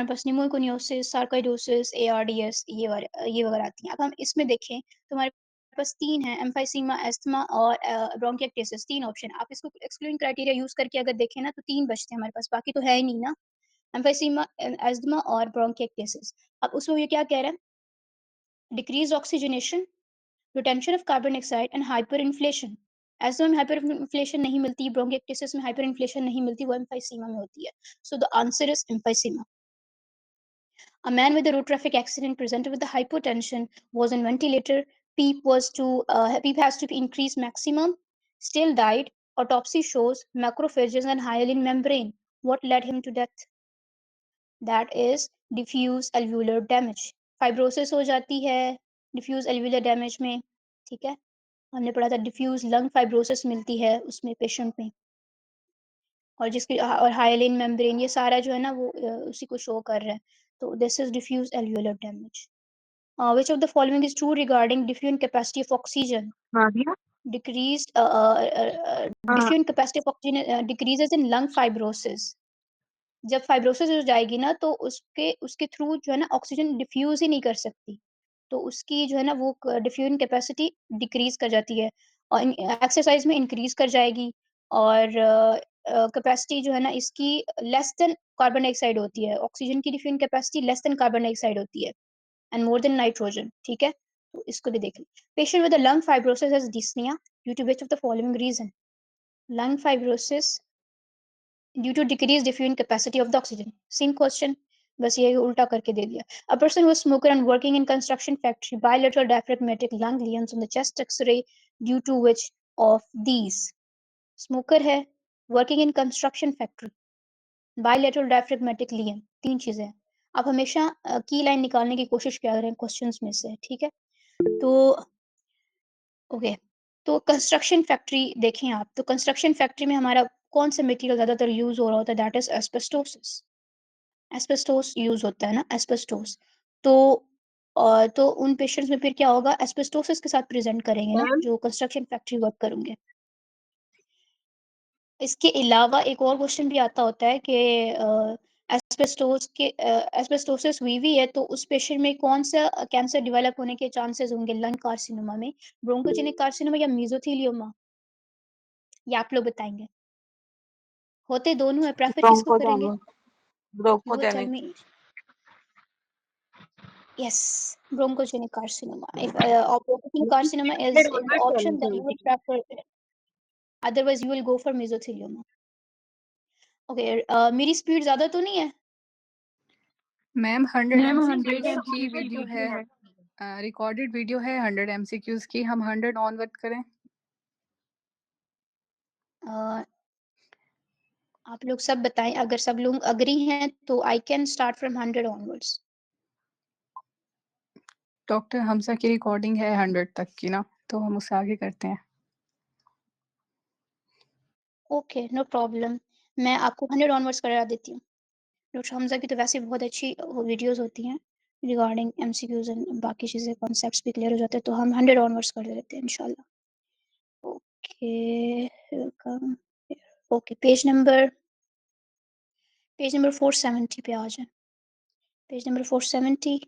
हमारे पास pneumoconiosis, sarcoidosis, ARDS ये वगैरह आती हैं। अब हम इसमें देखें तो हमारे पास 3 हैं एम्फाइसीमा, अस्थमा और ब्रोंकिएक्टेसिस 3 ऑप्शन। आप इसको एक्सक्लूडिंग क्राइटेरिया यूज़ करके अगर देखें ना तो 3 बचते हैं हमारे पास, बाकी तो है ही नहीं ना। एम्फाइसीमा, अस्थमा और ब्रोंकिएक्टेसिस। अब उसमें ये क्या कह रहा है? Decrease oxygenation, retention of carbon dioxide and hyper inflation. Asthma में हाइपर इन्फ्लेशन नहीं मिलती, ब्रोंकिएक्टेसिस में हाइपर इन्फ्लेशन नहीं मिलती, वो एम्फाइसीमा में होती है। So the answer is emphysema. A man with a road traffic accident presented with the hypotension was on ventilator. PEEP has to be increased maximum. Still died. Autopsy shows macrophages and hyaline membrane. What led him to death? That is diffuse alveolar damage. Fibrosis हो जाती है diffuse alveolar damage में, ठीक है? हमने पढ़ा था diffuse lung fibrosis मिलती है उसमें पेशेंट में। और हाइलिन मेम्ब्रेन ये सारा जो है ना वो उसी को शो कर रहा है। तो this is diffuse alveolar damage. Which of the following is true regarding diffusion capacity of oxygen? Nadia. Decreased हाँ। Diffusion capacity of oxygen decreases in lung fibrosis. जब फाइब्रोसिस हो जाएगी ना तो उसके थ्रू जो है ना ऑक्सीजन डिफ्यूज ही नहीं कर सकती, तो उसकी जो है ना वो डिफ्यूजन कैपेसिटी डिक्रीज कर जाती है और एक्सरसाइज में इंक्रीज कर जाएगी। और कैपेसिटी जो है ना इसकी लेस देन कार्बन डाइऑक्साइड होती है, ऑक्सीजन की diffusion capacity less than carbon dioxide होती है एंड मोर देन नाइट्रोजन, ठीक है? तो इसको भी देख लें। Patient with lung fibrosis has dyspnoea due to which of the following reason? Lung fibrosis due to decrease diffusion capacity of the oxygen. Same question, बस ये उल्टा करके दे दिया। A person who smoker and working in construction factory, bilateral diaphragmatic lung lesions on the chest x ray due to which of these? Smoker है, working in construction factory, bilateral diaphragmatic lesion, 3 चीजें हैं। आप हमेशा की लाइन निकालने की कोशिश किया करें क्वेश्चंस में से, ठीक है? तो ओके, तो कंस्ट्रक्शन फैक्ट्री देखें आप, तो कंस्ट्रक्शन फैक्ट्री में हमारा कौन सा मटेरियल ज़्यादातर यूज़ हो रहा होता है? That is asbestosis. Asbestos use होता है ना, एस्बेस्टोस। तो तो उन पेशेंट्स में फिर क्या होगा? एस्बेस्टोसिस के साथ प्रेज़ेंट करेंगे ना, मैम। जो कंस्ट्रक्शन फैक्ट्री वर्क करेंगे। इसके अलावा एक और क्वेश्चन भी आता होता है कि एस्बेस्टोसिस हुई हुई है तो उस पेशेंट में कौन-सा कैंसर डेवलप होने के चांसेस होंगे लंग कार्सिनोमा में? ब्रोंकोजेनिक कार्सिनोमा या मेसोथेलियोमा? ये आप लोग बताएँगे। होते दोनों हैं, प्रेफ़र किसको करेंगे? Bronchogenic. You will tell bronchogenic. Me. Yes, bronchogenic carcinoma. If bronchogenic carcinoma is in the option, then you will prefer it. Otherwise, you will go for mesothelioma. Okay, मेरी स्पीड ज़्यादा तो नहीं है? मैम 100 मैम 100 एमसीक्यूज की MCQs video है, video है। Recorded video है 100 MCQs की। हम 100 ऑनवर्ड करें? अ, आप लोग सब बताएँ, अगर सब लोग एग्री हैं तो I can start from 100 onwards. Doctor Hamza की रिकॉर्डिंग है 100 तक की ना, तो हम उससे आगे करते हैं। Okay, no problem. मैं आपको 100 ऑनवर्ड्स करा देती हूँ। डॉक्टर हमजा की तो वैसे बहुत अच्छी वीडियोज़ होती हैं रिगार्डिंग एमसीक्यूज़ एंड बाकी चीज़ें, कॉन्सेप्ट्स भी क्लियर हो जाते हैं, तो हम 100 ऑनवर्ड्स कर देते हैं इंशाल्लाह। Okay, welcome. Okay, page number 470 पे आ जाएँ। Page number 470।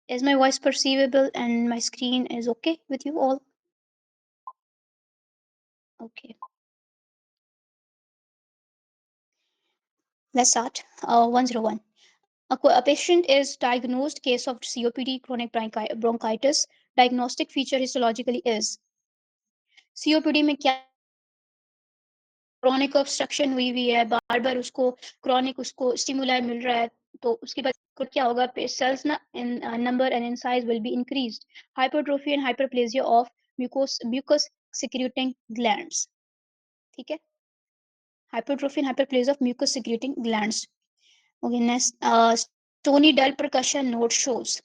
Is my voice perceivable and my screen is okay with you all? Okay, let's start. 101. A patient is diagnosed case of COPD, chronic bronchitis. Diagnostic feature histologically is COPD में क्या chronic obstruction हुई हुई है, बार-बार उसको chronic उसको stimuli मिल रहा है, तो उसके बाद को क्या होगा? सेल्स ना in number and in size will be increased. Hypertrophy and hyperplasia of mucus secreting glands, ठीक है? Hypertrophy and hyperplasia of mucus secreting glands. Okay, next, stony dull percussion node shows.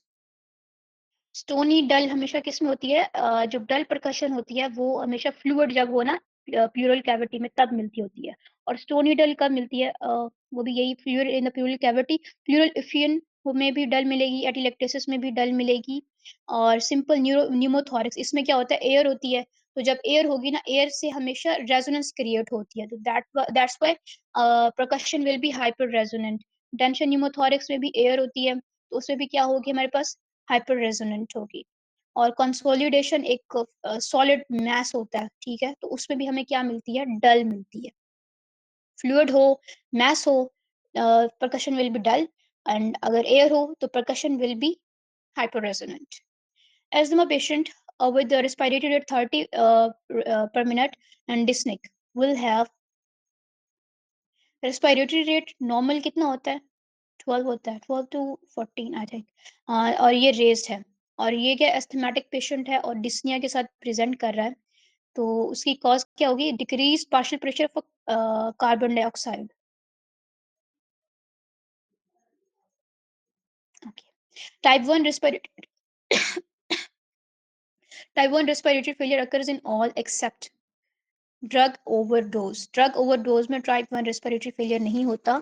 Stony dull हमेशा किस में होती है? जो डल percussion होती है वो हमेशा फ्लूइड जब हो ना प्यूरल कैविटी में तब मिलती होती है। और स्टोनी डल कब मिलती है? वो भी यही fluid in the pleural cavity. Pleural effusion में भी डल मिलेगी, एटिलेक्टेसिस में भी डल मिलेगी और सिंपल न्यूमोथोरिक्स इसमें क्या होता है? एयर होती है, तो जब एयर होगी ना, एयर से हमेशा रेजोनेंस क्रिएट होती है, तो that's why percussion will be hyper resonant. Tension pneumothorax में भी एयर होती है, तो उसमें भी क्या होगी हमारे पास, हाइपर रेजोनेंट होगी। और कंसोलिडेशन एक सॉलिड मैस होता है, ठीक है, तो उसमें भी हमें क्या मिलती है, डल मिलती है। फ्लूइड हो, मैस हो, percussion will be dull, and अगर एयर हो तो percussion will be hyperresonant. Asthma patient with the respiratory rate 30 per minute and dyspneic will have respiratory rate normal कितना होता है, 12 होता है, 12 to 14 आई थिंक, और ये रेज्ड है। और ये क्या एस्थमेटिक पेशेंट है और डिस्निया के साथ प्रेजेंट कर रहा है, तो उसकी कॉज क्या होगी, decrease partial pressure of carbon dioxide. Type 1 respiratory type 1 respiratory failure occurs in all except drug overdose. Drug overdose में टाइप 1 रेस्पिरेटरी फेलियर नहीं होता।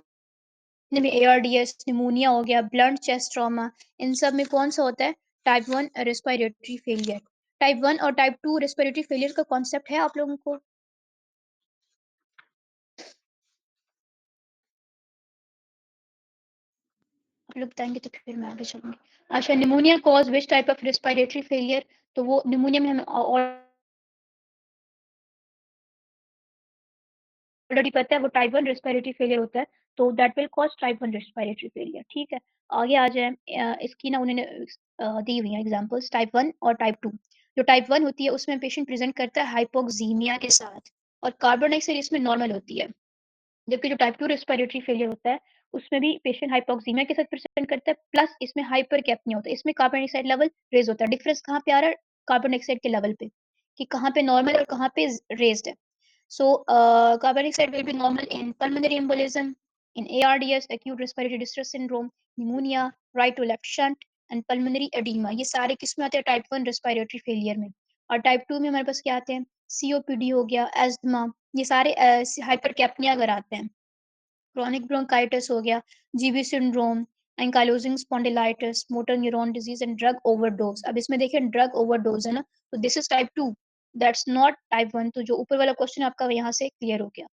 में एआरडीएस, निमोनिया हो गया, ब्लंट चेस्ट ट्रॉमा, इन सब में कौन सा होता है, टाइप 1 रेस्पिरेटरी फेलियर। टाइप 1 और टाइप 2 रेस्पिरेटरी फेलियर का कॉन्सेप्ट है आप लोगों को? आप लोग बताएंगे तो फिर मैं आगे चलूंगी। अच्छा, pneumonia cause which type of respiratory failure, तो वो निमोनिया में हमें ऑलरेडी पता है वो टाइप 1 रेस्पिरेटरी फेलियर होता है, तो that will cause type 1 respiratory failure, ठीक है। आगे आ जाए, इसकी ना उन्होंने दी हुई है एग्जांपल्स टाइप 1 और टाइप 2। जो टाइप 1 होती है उसमें पेशेंट प्रेजेंट करता है हाइपोक्सीमिया के साथ, और कार्बन डाइऑक्साइड इसमें नॉर्मल होती है। जबकि जो टाइप 2 रेस्पिरेटरी फेलियर होता है उसमें भी पेशेंट हाइपोक्सीमिया के साथ प्रेजेंट करता है, प्लस इसमें हाइपर कैपनिया होता है, इसमें कार्बन डाइऑक्साइड लेवल रेज होता है। डिफरेंस कहाँ पे आ रहा है, कार्बन डाइऑक्साइड के लेवल पे, कि कहाँ पे नॉर्मल और कहाँ पे रेज्ड है। So, carbonic acid will be normal in pulmonary embolism, in ARDS, acute respiratory distress syndrome, pneumonia, right to left shunt, and pulmonary edema. ये सारे किस में आते हैं, टाइप 1 रेस्पिरेटरी फेलियर में। और टाइप 2 में हमारे पास क्या आते हैं, सीओपीडी हो गया, एस्थमा, ये सारे हाइपरकैप्निया अगर आते हैं। क्रॉनिक ब्रोंकाइटिस हो गया, GB syndrome, ankylosing spondylitis, motor neuron disease and drug overdose. अब इसमें देखिए ड्रग ओवरडोज है ना, तो this is type 2, that's not type 1। तो जो ऊपर वाला क्वेश्चन आपका यहाँ से क्लियर हो गया,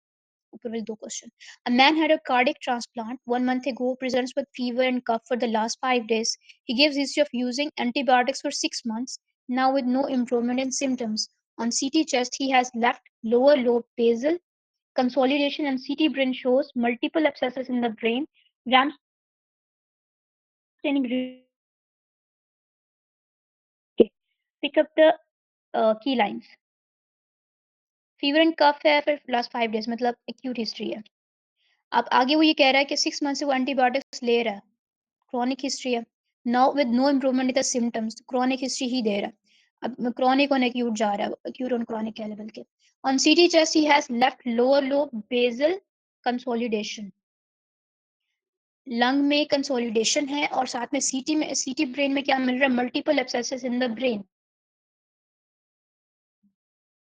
ऊपर वाले दो question. A man had a cardiac transplant 1 month ago, presents with fever and cough for the last 5 days. He gives history of using antibiotics for 6 months, now with no improvement in symptoms. On CT chest, he has left lower lobe basal consolidation, and CT brain shows multiple abscesses in the brain. Gram staining. Pick up the key lines. Fever and cough है फिर last 5 days, मतलब acute history है। अब आगे वो ये कह रहा है कि 6 मंथ से वो एंटीबायोटिक्स ले रहा है, क्रॉनिक हिस्ट्री है। Now with no improvement in the symptoms, chronic history ही दे रहा है। अब क्रॉनिक ऑन एक्यूट जा रहा है, एक्यूट ऑन क्रॉनिक है लेवल के। On CT chest he has left lower lobe basal consolidation, lung में कंसोलिडेशन है, और साथ में सीटी ब्रेन में क्या मिल रहा है, multiple एब्सेसेस in the brain.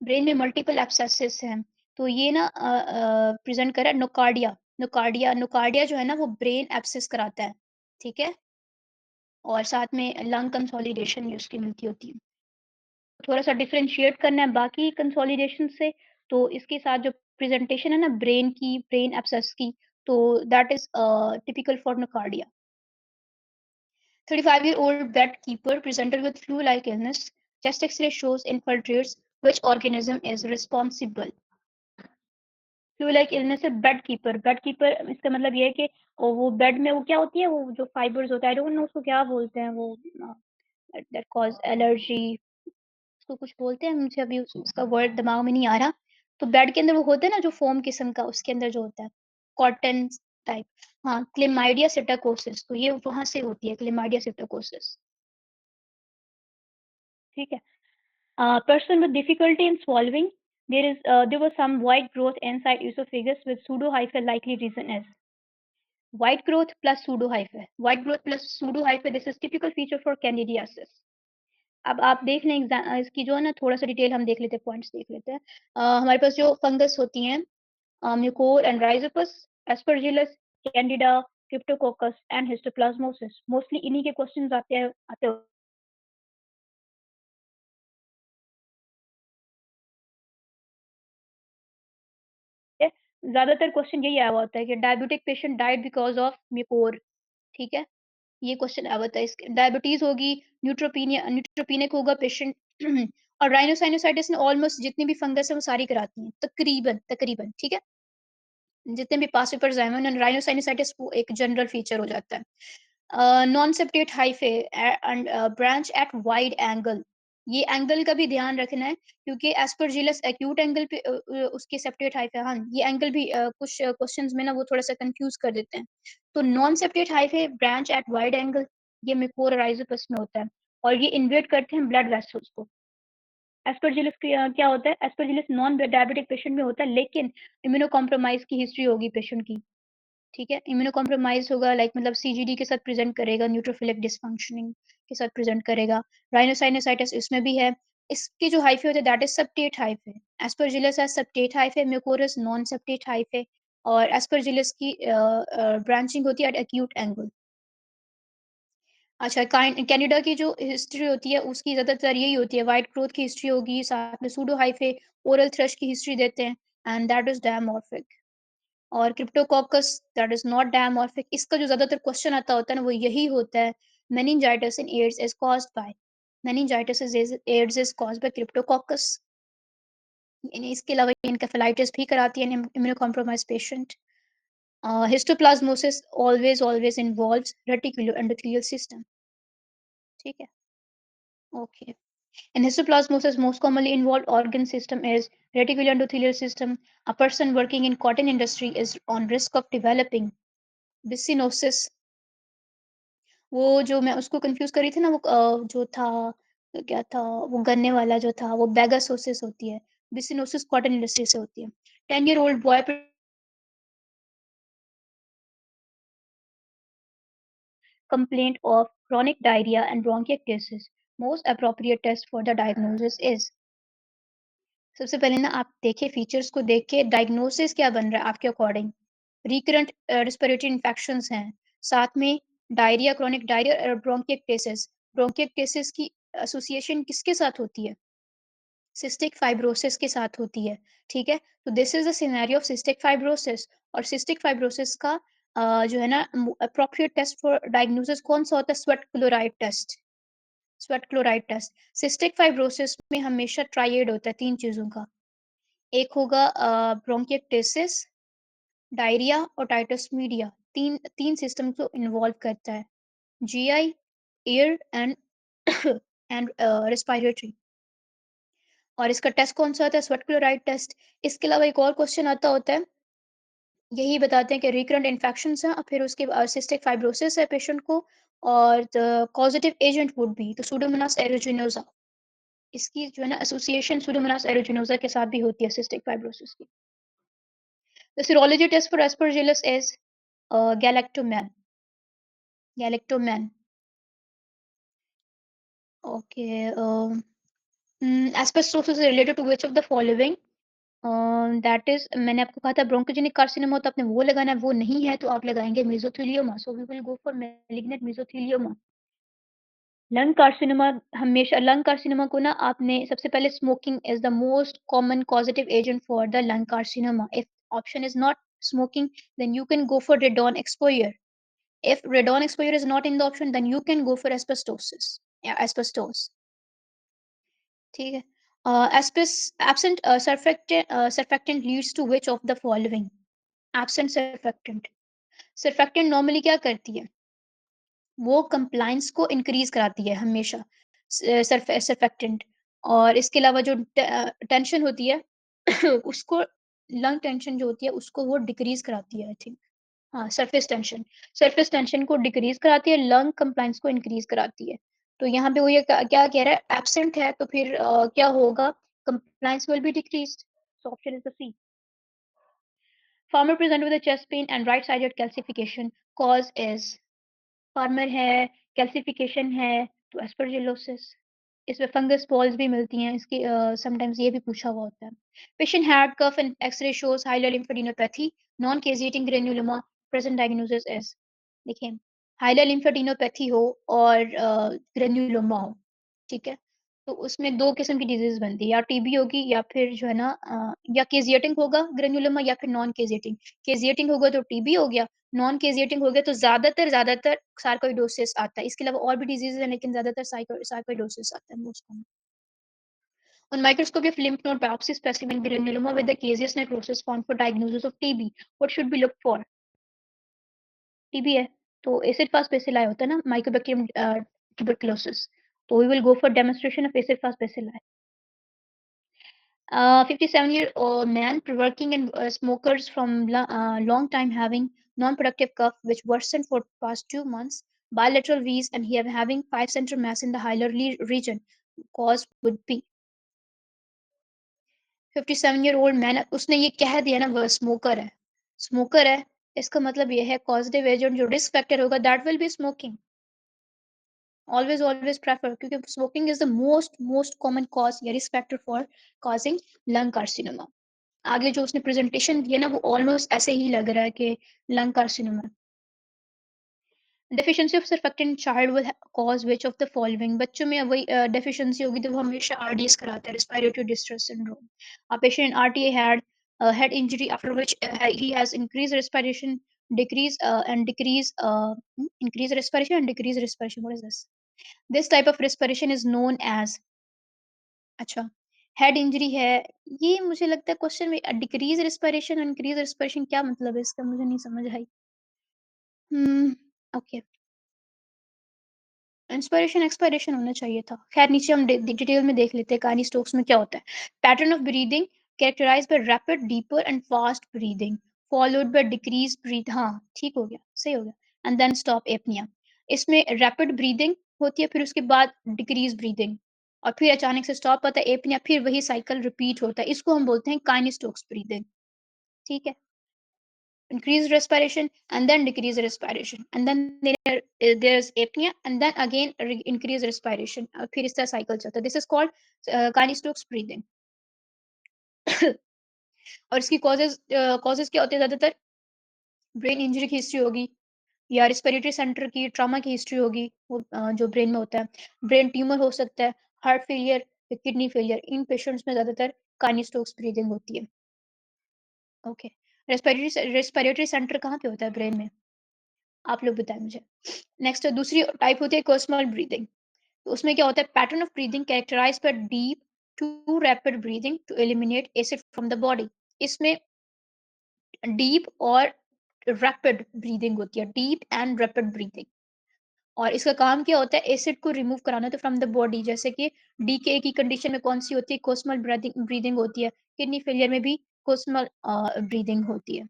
Brain में मल्टीपल एब्सेसेस हैं, तो ये ना प्रेजेंट कर रहा है नोकार्डिया। नोकार्डिया जो है ना वो ब्रेन एब्सेस कराता है, ठीक है। और साथ में लंग कंसोलिडेशन भी उसकी मिलती होती है। थोड़ा सा डिफरेंशिएट करना है बाकी कंसोलिडेशन से, तो इसके साथ जो प्रेजेंटेशन है ना ब्रेन की, ब्रेन एब्सेस की, तो that is typical for nocardia. 35-year-old bed keeper presented with flu-like illness. Chest X-ray shows infiltrates. Which organism is responsible? Flu-like illness है बेड कीपर इसका मतलब ये है कि वो बेड में वो क्या होती है, वो जो फाइबर्स होता है, आई डोंट नो उसको क्या बोलते हैं, वो दैट कॉज एलर्जी, उसको कुछ बोलते हैं, मुझे अभी उसका वर्ड दिमाग में नहीं आ रहा। तो बेड के अंदर वो होता है ना जो फोम किस्म का, उसके अंदर जो होता है कॉटन टाइप, हाँ, क्लेमाइडिया सिटाकोसिस, तो ये वहां से होती है क्लेमाइडिया सिटाकोसिस, ठीक है। Person with difficulty in swallowing. There was some white growth inside esophagus with pseudo-hypha. Likely reason is white growth plus pseudo-hypha. White growth plus pseudo-hypha. This is typical feature for candidiasis. अब आप देख लें इसकी जो है ना थोड़ा सा डिटेल हम देख लेते हैं, पॉइंट्स देख लेते हैं। हमारे पास जो फंगस होती हैं, Mucor and Rhizopus, Aspergillus, Candida, Cryptococcus and histoplasmosis, mostly इन्हीं के क्वेश्चंस आते हैं ज़्यादातर क्वेश्चन यही आया हुआ होता है कि diabetic patient died because of Mucor, ठीक है? ये क्वेश्चन आया होता है। इसके डायबिटीज़ होगी, न्यूट्रोपेनिक होगा पेशेंट और राइनोसाइनोसाइटिस में ऑलमोस्ट जितनी भी फंगस है वो सारी कराती हैं, तकरीबन तकरीबन, ठीक है? जितने भी पास्ट पेपर्स आए हुए हैं, राइनोसाइनोसाइटिस वो एक जनरल फीचर हो जाता है। Non septate hyphae and branch at wide angle, ये एंगल का भी ध्यान रखना है क्योंकि एस्परजिलस एक्यूट एंगल पे उसके सेप्टेट हाइफे, हाँ, ये एंगल भी कुछ क्वेश्चंस में ना वो थोड़ा-सा कंफ्यूज कर देते हैं। तो non septate hyphae branch at wide angle, ये म्यूकोर राइजोपस में होता है और ये इन्वेड करते हैं ब्लड वेसल्स को। एस्परजिलस क्या होता है? एस्परजिलस नॉन डायबिटिक पेशेंट में होता है लेकिन इम्यूनो कॉम्प्रोमाइज़ की हिस्ट्री होगी पेशेंट की। ठीक है? इम्यूनो कॉम्प्रोमाइज़ होगा लाइक मतलब सीजीडी के साथ प्रेज़ेंट करेगा, न्यूट्रोफिलिक डिसफंक्शनिंग के साथ प्रेज़ेंट करेगा। राइनोसाइनोसाइटिस इसमें भी है। इसके जो हाइफ़े होते हैं that is septate hyphae. Aspergillus has septate hyphae, mucors non septate hyphae और एस्परजिलस की ब्रांचिंग होती है एट एक्यूट एंगल। अच्छा कैनाडा की जो हिस्ट्री होती है उसकी ज़्यादातर यही होती है, व्हाइट ग्रोथ की हिस्ट्री होगी, साथ में सूडो हाइफ़े, ओरल थ्रश की हिस्ट्री देते हैं एंड दैट इज़ डायमॉर्फिक। और Cryptococcus that is not dimorphic. इसका जो ज़्यादातर क्वेश्चन आता होता है ना, वो यही होता है, meningitis in AIDS is caused by meningitis is AIDS is caused by cryptococcus. यानी इसके अलावा एन्केफेलाइटिस भी कराती है immunocompromised patient. Histoplasmosis always involves reticuloendothelial system, ठीक है? Okay. In histoplasmosis, most commonly involved organ system is reticuloendothelial system. A person working in cotton industry is on risk of developing बिसिनोसिस। वो जो मैं उसको confuse कर रही थी ना, वो जो था क्या था, वो गन्ने वाला जो था वो बेगासोसिस होती है। बिसिनोसिस कॉटन इंडस्ट्री से होती है। 10 year old boy complaint of chronic diarrhea and bronchiectasis. Most appropriate test for the diagnosis is, सबसे पहले ना आप देखिए फीचर्स को देख के डायग्नोसिस क्या बन रहा है आपके अकॉर्डिंग। रिकरेंट रेस्पिरेटरी इन्फेक्शंस हैं, साथ में डायरिया, क्रोनिक डायरिया और ब्रोंकिएक्टेसिस। ब्रोंकिएक्टेसिस की एसोसिएशन किसके साथ होती है? सिस्टिक फाइब्रोसिस के साथ होती है, ठीक है? तो this is the scenario of cystic fibrosis और सिस्टिक फाइब्रोसिस का जो है ना एप्रोप्रिएट टेस्ट फॉर डायग्नोसिस कौन-सा होता है? Sweat chloride test. Sweat chloride test. Cystic fibrosis में हमेशा ट्रायड होता है 3 चीज़ों का। एक होगा ब्रोंकिएक्टेसिस, डायरिया और टाइटस मीडिया। 3 सिस्टम को इन्वॉल्व करता है। GI, air and and respiratory. और इसका टेस्ट कौन-सा होता है? Sweat chloride test. इसके अलावा एक और क्वेश्चन आता होता है, यही बताते हैं कि रिकरेंट इन्फेक्शंस हैं और फिर उसके बाद सिस्टिक फाइब्रोसिस है पेशेंट को और the causative agent would be तो सुडोमोनास एरुजिनोसा। इसकी जो है ना एसोसिएशन सुडोमोनास एरुजिनोसा के साथ भी होती है सिस्टिक फाइब्रोसिस की। The serology test for Aspergillus is galactoman. Galactoman. Okay. Aspergillus is related to which of the following? That is, मैंने आपको कहा था ब्रोंकोजेनिक कार्सिनोमा तो आपने वो लगाना है, वो नहीं है तो आप लगाएंगे mesothelioma. So we will go for malignant mesothelioma. Lung carcinoma को ना आपने सबसे पहले smoking is the most common causative agent for the lung carcinoma. If option is not smoking, then you can go for radon exposure. If radon exposure is not in the option, then you can go for asbestosis. Yeah, asbestos. ठीक है. Absent surfactant leads to which of the following? Absent surfactant. Surfactant normally क्या करती है? वो compliance को increase कराती है हमेशा, सर्फेक्टेंट। और इसके अलावा जो टेंशन होती है उसको, लंग टेंशन जो होती है उसको वो डिक्रीज कराती है आई थिंक। हाँ, सरफेस टेंशन को डिक्रीज कराती है, लंग कंप्लायंस को इंक्रीज कराती है। तो यहाँ पे वो ये क्या कह रहा है, एब्सेंट है तो फिर क्या होगा, compliance will be decreased. So option is the C. Farmer present with chest pain and right sided calcification, cause is, farmer है, कैल्सिफिकेशन है, तो एस्परजिलोसिस। इसमें फंगस बॉल्स भी मिलती हैं, इसकी समटाइम्स ये भी पूछा हुआ होता है। Patient had cough and x-ray shows hilar lymphadenopathy, non caseating granuloma, present diagnosis is. देखिए, हाइलर लिम्फेडेनोपैथी हो और ग्रैन्युलोमा हो, ठीक है? तो उसमें 2 किस्म की डिज़ीज़ बनती है, या टीबी होगी या फिर जो है ना या केज़िएटिंग होगा ग्रेनुलोमा या फिर नॉन केज़िएटिंग। केज़िएटिंग होगा तो टीबी हो गया, नॉन केज़िएटिंग हो गया तो ज़्यादातर सार्कोइडोसिस आता है। इसके अलावा और भी डिज़ीज़ेज़ हैं लेकिन ज़्यादातर सार्कोइडोसिस आता है most common. On microscopy of lymph node biopsy specimen granuloma with the caseous necrosis found for diagnosis of TB. What should be looked for? TB है, तो एसिड फास्ट बेसिली होता है ना माइकोबैक्टीरियम ट्यूबरकुलोसिस, तो we will go for demonstration of acid fast bacilli. 57-year-old man working in smokers from long time having non-productive cough which worsened for past 2 months, bilateral wheeze, and he have having 5 center mass in the hilar region. Cause would be 57-year-old man. उसने ये कह दिया ना वह smoker है, इसका मतलब ये है causative agent जो risk factor होगा that will be smoking. Always prefer क्योंकि smoking is the most common cause या risk factor for causing lung carcinoma. आगे जो उसने प्रेजेंटेशन दिया ना वो ऑलमोस्ट ऐसे ही लग रहा है कि lung carcinoma. Deficiency of surfactant child will cause which of the following. बच्चों में वही डेफिशिएंसी होगी तो वो हमेशा आरडीएस कराते हैं, respiratory distress syndrome. A patient in RTA had head injury after which he has increased respiration, decrease and decrease increase respiration and decrease respiration. What is this? This type of respiration is known as. अच्छा, head injury है, ये मुझे लगता है question में decrease respiration, increase respiration क्या मतलब है इसका मुझे नहीं समझ आई। ओके, इंस्पिरेशन एक्सपायरेशन होना चाहिए था। खैर नीचे हम डिटेल में देख लेते हैं काइनी स्टोक्स में क्या होता है। Pattern of breathing characterised by rapid, deeper and fast breathing followed by decrease breath हाँ, ठीक हो गया, सही हो गया। And then stop apnoea. इसमें रैपिड ब्रीदिंग होती है, फिर उसके बाद डिक्रीज़ ब्रीदिंग और फिर अचानक से स्टॉप होता है एपनिया, फिर वही साइकिल रिपीट होता है। इसको हम बोलते हैं काइनी स्टोक्स ब्रीदिंग, ठीक है? increased respiration and then decrease respiration and then there's apnea and then again increase respiration फिर इस तरह cycle चलता है. This is called Kine-Stokes breathing. और इसकी causes क्या होते हैं ज़्यादातर? ब्रेन इंजरी की हिस्ट्री होगी या रिस्पिरेटरी सेंटर की ट्रॉमा की हिस्ट्री होगी वो जो ब्रेन में होता है. ब्रेन ट्यूमर हो सकता है, हार्ट फेलियर, किडनी फेलियर. इन पेशेंट्स में ज़्यादातर काइनी-स्टोक्स ब्रीदिंग होती है. ओके, रेस्पिरेटरी सेंटर कहाँ पे होता है ब्रेन में? आप लोग बताएं मुझे. नेक्स्ट दूसरी टाइप होती है कोस्मल ब्रीदिंग. तो उसमें क्या होता है? Pattern of breathing characterised by deep to rapid breathing to eliminate acid from the body. इसमें डीप और रैपिड ब्रीदिंग होती है, डीप एंड रैपिड ब्रीदिंग. और इसका काम क्या होता है? एसिड को रिमूव कराना तो फ्रॉम द बॉडी. जैसे कि डीके की कंडीशन में कौन सी होती है? कोस्मल ब्रीदिंग ब्रीदिंग होती है. किडनी फेलियर में भी कोस्मल ब्रीदिंग होती है,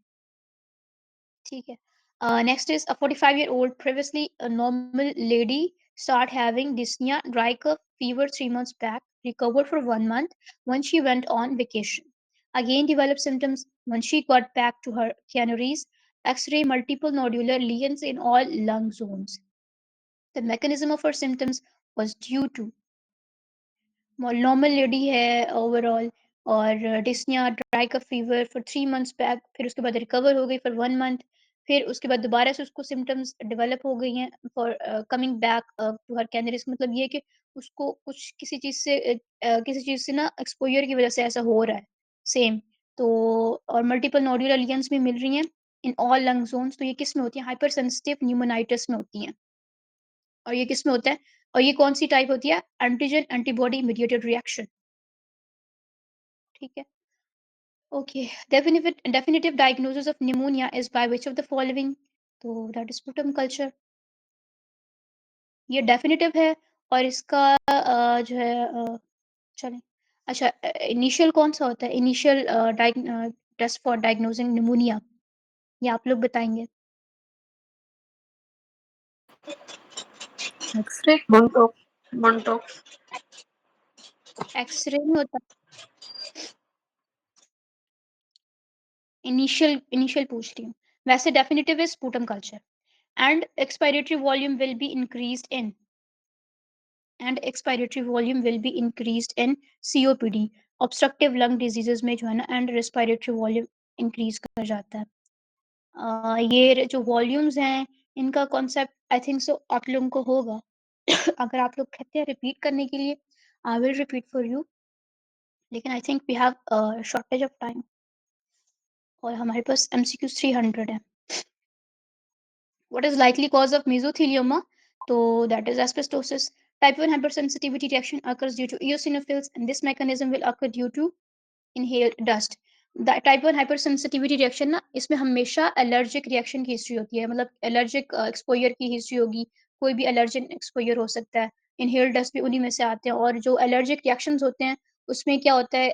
ठीक है. Next is a 45-year-old previously a normal lady start having dyspnea, dry cough, fever 3 months back, recovered for 1 month when she went on vacation. Again developed symptoms when she got back to her canaries. X-ray multiple nodular lesions in all lung zones. The mechanism of her symptoms was due to normal lady है overall और dyspnoea dry का fever for 3 months back, फिर उसके बाद recover हो गई for 1 month, फिर उसके बाद दोबारा से उसको सिम्टम्स डेवलप हो गई हैं for coming back to her canaries. मतलब ये है कि उसको कुछ किसी चीज़ से ना एक्सपोजर की वजह से ऐसा हो रहा है सेम. तो और मल्टीपल नोड्यूलर लीजन्स भी मिल रही हैं इन ऑल लंग जोन्स. तो ये किस में होती है? हाइपर सेंसिटिव न्यूमोनाइटिस में होती हैं. और ये किस में होता है? और ये कौन सी टाइप होती है? एंटीजन एंटीबॉडी मीडिएटेड रिएक्शन, ठीक है. Okay, definitive diagnosis of pneumonia is by which of the following? तो दैट इज sputum culture. ये डेफिनेटिव है और इसका जो है चलें. अच्छा, इनिशियल कौन सा होता है? Initial test for diagnosing pneumonia, ये आप लोग बताएंगे. एक्स-रे. Montauk. एक्सरे में होता है. इनिशियल पूछ रही हूँ. वैसे डेफिनेटिव है sputum culture and expiratory volume will be increased in COPD, obstructive lung diseases में जो है ना and respiratory volume increase कर जाता है. ये जो वॉल्यूम्स हैं इनका कॉन्सेप्ट आई थिंक सो आप लोगों को होगा. अगर आप लोग कहते हैं रिपीट करने के लिए I will repeat for you, लेकिन I think we have a shortage of time और हमारे पास MCQs 300 है. What is likely cause of mesothelioma? So that is asbestosis. Type 1 hypersensitivity reaction occurs due to eosinophils, and this mechanism will occur due to inhaled dust. Type 1 hyper sensitivity reaction ना इसमें हमेशा allergic reaction की history होती है, मतलब allergic exposure की history होगी, कोई भी एलर्जन एक्सपोजर हो सकता है, इनहेल डस्ट भी उन्हीं में से आते हैं, और जो एलर्जिक रिएक्शंस होते हैं उसमें क्या होता है,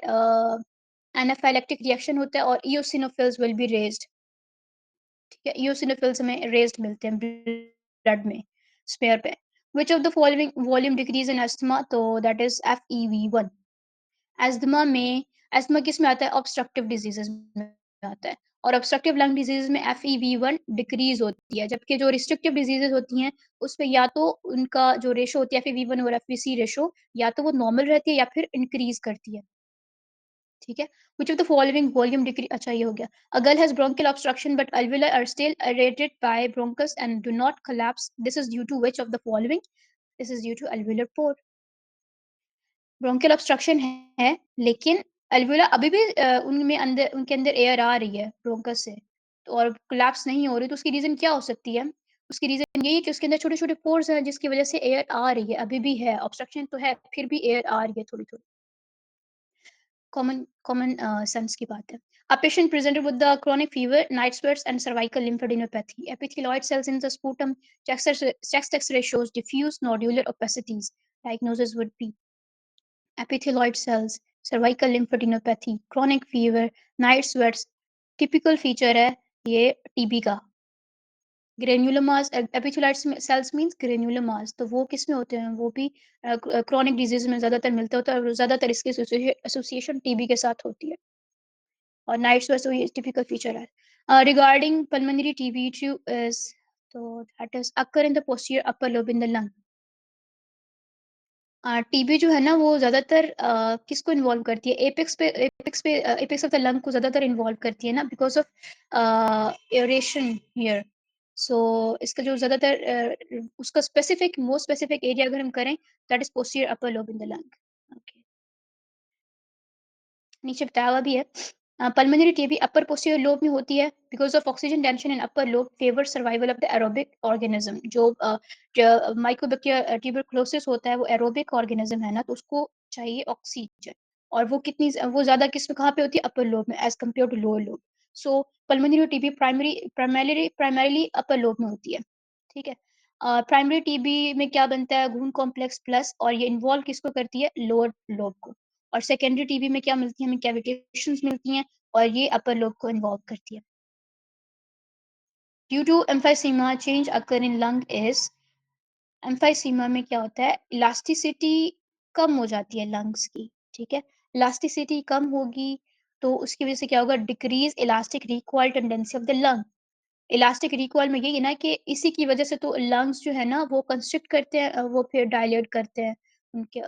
एनाफाइलेक्टिक रिएक्शन होता है और इओसिनोफिल्स विल बी रेज्ड. ठीक है, इओसिनोफिल्स हमें रेज्ड मिलते हैं ब्लड में, स्पेयर पे. विच of the following volume decrease in asthma? तो दैट इज FEV1. अस्थमा में, अस्थमा किस में आता है? ऑब्स्ट्रक्टिव डिजीजेस में आता है, और ऑब्स्ट्रक्टिव लंग डिजीज में FEV1 डिक्रीज होती है, जबकि जो रिस्ट्रिक्टिव डिजीजेस होती हैं उसमें या तो उनका जो रेशो होती है FEV1 और FVC रेशो, या तो वो नॉर्मल रहती है या फिर इंक्रीज करती है. ठीक है. Which of the following volume decrease? अच्छा ये हो गया. A girl has bronchial obstruction but alveoli are still aerated by bronchus and do not collapse. This is due to which of the following? This is due to alveolar pore. Bronchial obstruction है, लेकिन अल्वियोला अभी भी उनमें अंदर, उनके अंदर air आ रही है ब्रोंकस से, तो और कोलैप्स नहीं हो रही, तो उसकी रीज़न क्या हो सकती है? उसकी रीज़न यही है कि उसके अंदर छोटे-छोटे पोर्स हैं जिसकी वज़ह से एयर आ रही है, अभी भी है, ऑब्स्ट्रक्शन तो है, फिर भी एयर आ रही है थोड़ी-थोड़ी. कॉमन कॉमन सेंस की बात है. A patient presented with the chronic fever, night sweats and cervical lymphadenopathy. Epithelioid cells in the sputum, chest X-ray shows diffuse nodular opacities. Diagnosis would be epithelioid cells, cervical lymphadenopathy, chronic fever, night sweats. Typical feature है ये TB का. ग्रेन्युलोमास, epithelioid cells means ग्रेन्युलोमास, तो वो किस में होते हैं? वो भी क्रोनिक डिजीज में ज्यादातर मिलते होता है, और ज्यादातर इसकी एसोसिएशन टीबी के साथ होती है. और नाइट स्वेट्स तो ये टिपिकल फीचर है. रिगार्डिंग पल्मोनरी टीबी इज, तो that is occur in the posterior upper lobe in the lung. TB जो है ना वो ज़्यादातर किसको इन्वॉल्व करती है? एपेक्स ऑफ द लंग को ज़्यादातर इन्वॉल्व करती है ना, बिकॉज़ ऑफ एरेशन हियर. सो इसका जो ज़्यादातर उसका स्पेसिफिक, मोस्ट स्पेसिफिक एरिया अगर हम करें, that is posterior upper lobe in the lung. Okay. नीचे बताया हुआ भी है. पल्मोनरी टीबी अपर पोस्टीरियर लोब में होती है because of oxygen tension in upper lobe favour survival of the aerobic organism. जो माइकोबैक्टीरिया ट्यूबरकुलोसिस होता है वो एरोबिक ऑर्गेनिज्म है ना, तो उसको चाहिए ऑक्सीजन, और वो कितनी वो ज़्यादा किस में, कहाँ पे होती है? अपर लोब में as compared to lower lobe. So pulmonary TB primarily upper lobe में होती है. ठीक है. प्राइमरी टीबी में क्या बनता है? घून कॉम्प्लेक्स प्लस, और ये इन्वॉल्व किसको करती है? लोअर लोब को. और सेकेंडरी टीबी में क्या मिलती है? हमें कैविटेशंस मिलती हैं, और ये अपर लोब को इन्वॉल्व करती है. Due to emphysema change occur in lung is, emphysema में क्या होता है? इलास्टिसिटी कम हो जाती है लंग्स की. ठीक है. इलास्टिसिटी कम होगी तो उसकी वजह से क्या होगा? Decrease elastic recoil tendency of the lung. Elastic recoil में यही है ना कि इसी की वजह से तो लंग्स जो है ना वो कंस्ट्रिक्ट करते हैं, वो फिर डायलेट करते हैं, उनके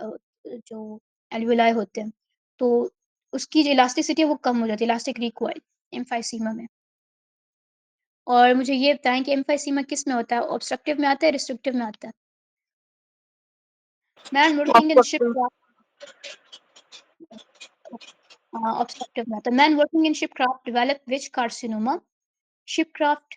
जो एल्वियोलाई होते हैं, तो उसकी जो इलास्टिसिटी है वो कम हो जाती है, इलास्टिक रिकॉइल एम्फाइसीमा में. और मुझे ये बताएं कि एम्फाइसीमा किस में होता है? ऑब्स्ट्रक्टिव में आता है, रिस्ट्रिक्टिव में आता है? Man working in ship, Obstructive. Obstructive में आता है. Man working in ship craft develop which carcinoma? Ship craft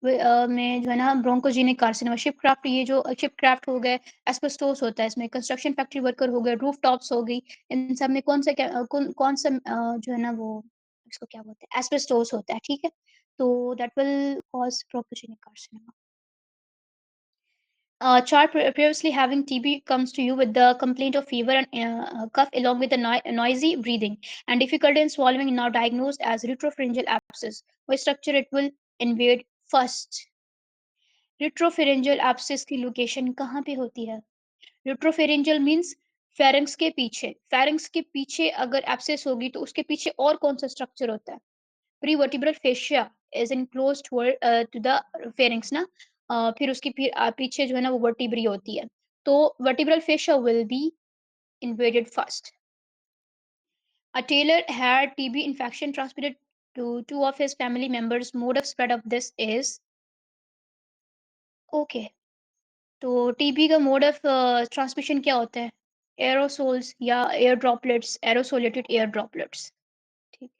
में जो है ना ब्रोंकोजेनिक कार्सिनोमा. शिप क्राफ्ट, ये जो शिप क्राफ्ट हो गए, एस्बेस्टोस होता है इसमें, कंस्ट्रक्शन फैक्ट्री वर्कर हो गए, रूफ टॉप्स हो गई, इन सब में कौन सा जो है ना वो, इसको क्या बोलते हैं? एस्बेस्टोस होता है. ठीक है. तो that will cause bronchogenic carcinoma. Child previously having TB comes to you with the complaint of fever and cough along with a noisy breathing and difficulty in swallowing, now diagnosed as retropharyngeal abscess. What structure it will invade first? Retropharyngeal abscess की location कहाँ पे होती है? रिट्रोफेरेंजियल means pharynx के पीछे. Pharynx के पीछे अगर एब्सेस होगी तो उसके पीछे और कौन सा स्ट्रक्चर होता है? Prevertebral fascia is enclosed to the pharynx ना. फिर उसकी पीछे जो है ना वो वर्टिब्री होती है. तो vertebral fascia will be invaded first. A tailor had TB infection transmitted to two of his family members. Mode of spread of this is, okay. तो टीबी का मोड ऑफ ट्रांसमिशन क्या होता है? एरोसोल्स या air droplets, एरोसोलेटेड air droplets. ठीक।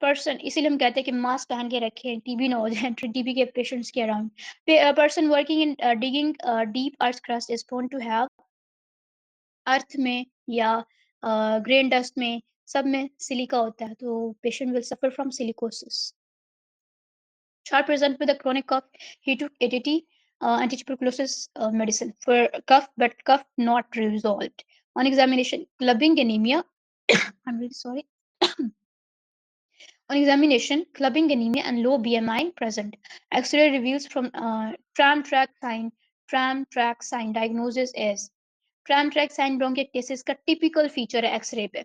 Person, इसीलिए हम कहते हैं कि मास्क पहन के रखें, टीबी ना हो जाए टीबी के पेशेंट्स के around. Person working in digging deep earth crust is prone to have, earth में या ग्रेन डस्ट में, सब में सिलिका होता है, तो patient will suffer from silicosis. Child present with a chronic cough, he took ATT, antituberculosis medicine for cough, but cough not resolved. On examination, clubbing anemia. I'm really sorry. On examination, clubbing anemia and low BMI present. X-ray reveals from tram track sign. Tram track sign diagnosis is tram track sign bronchiectasis का typical feature है X-ray पे,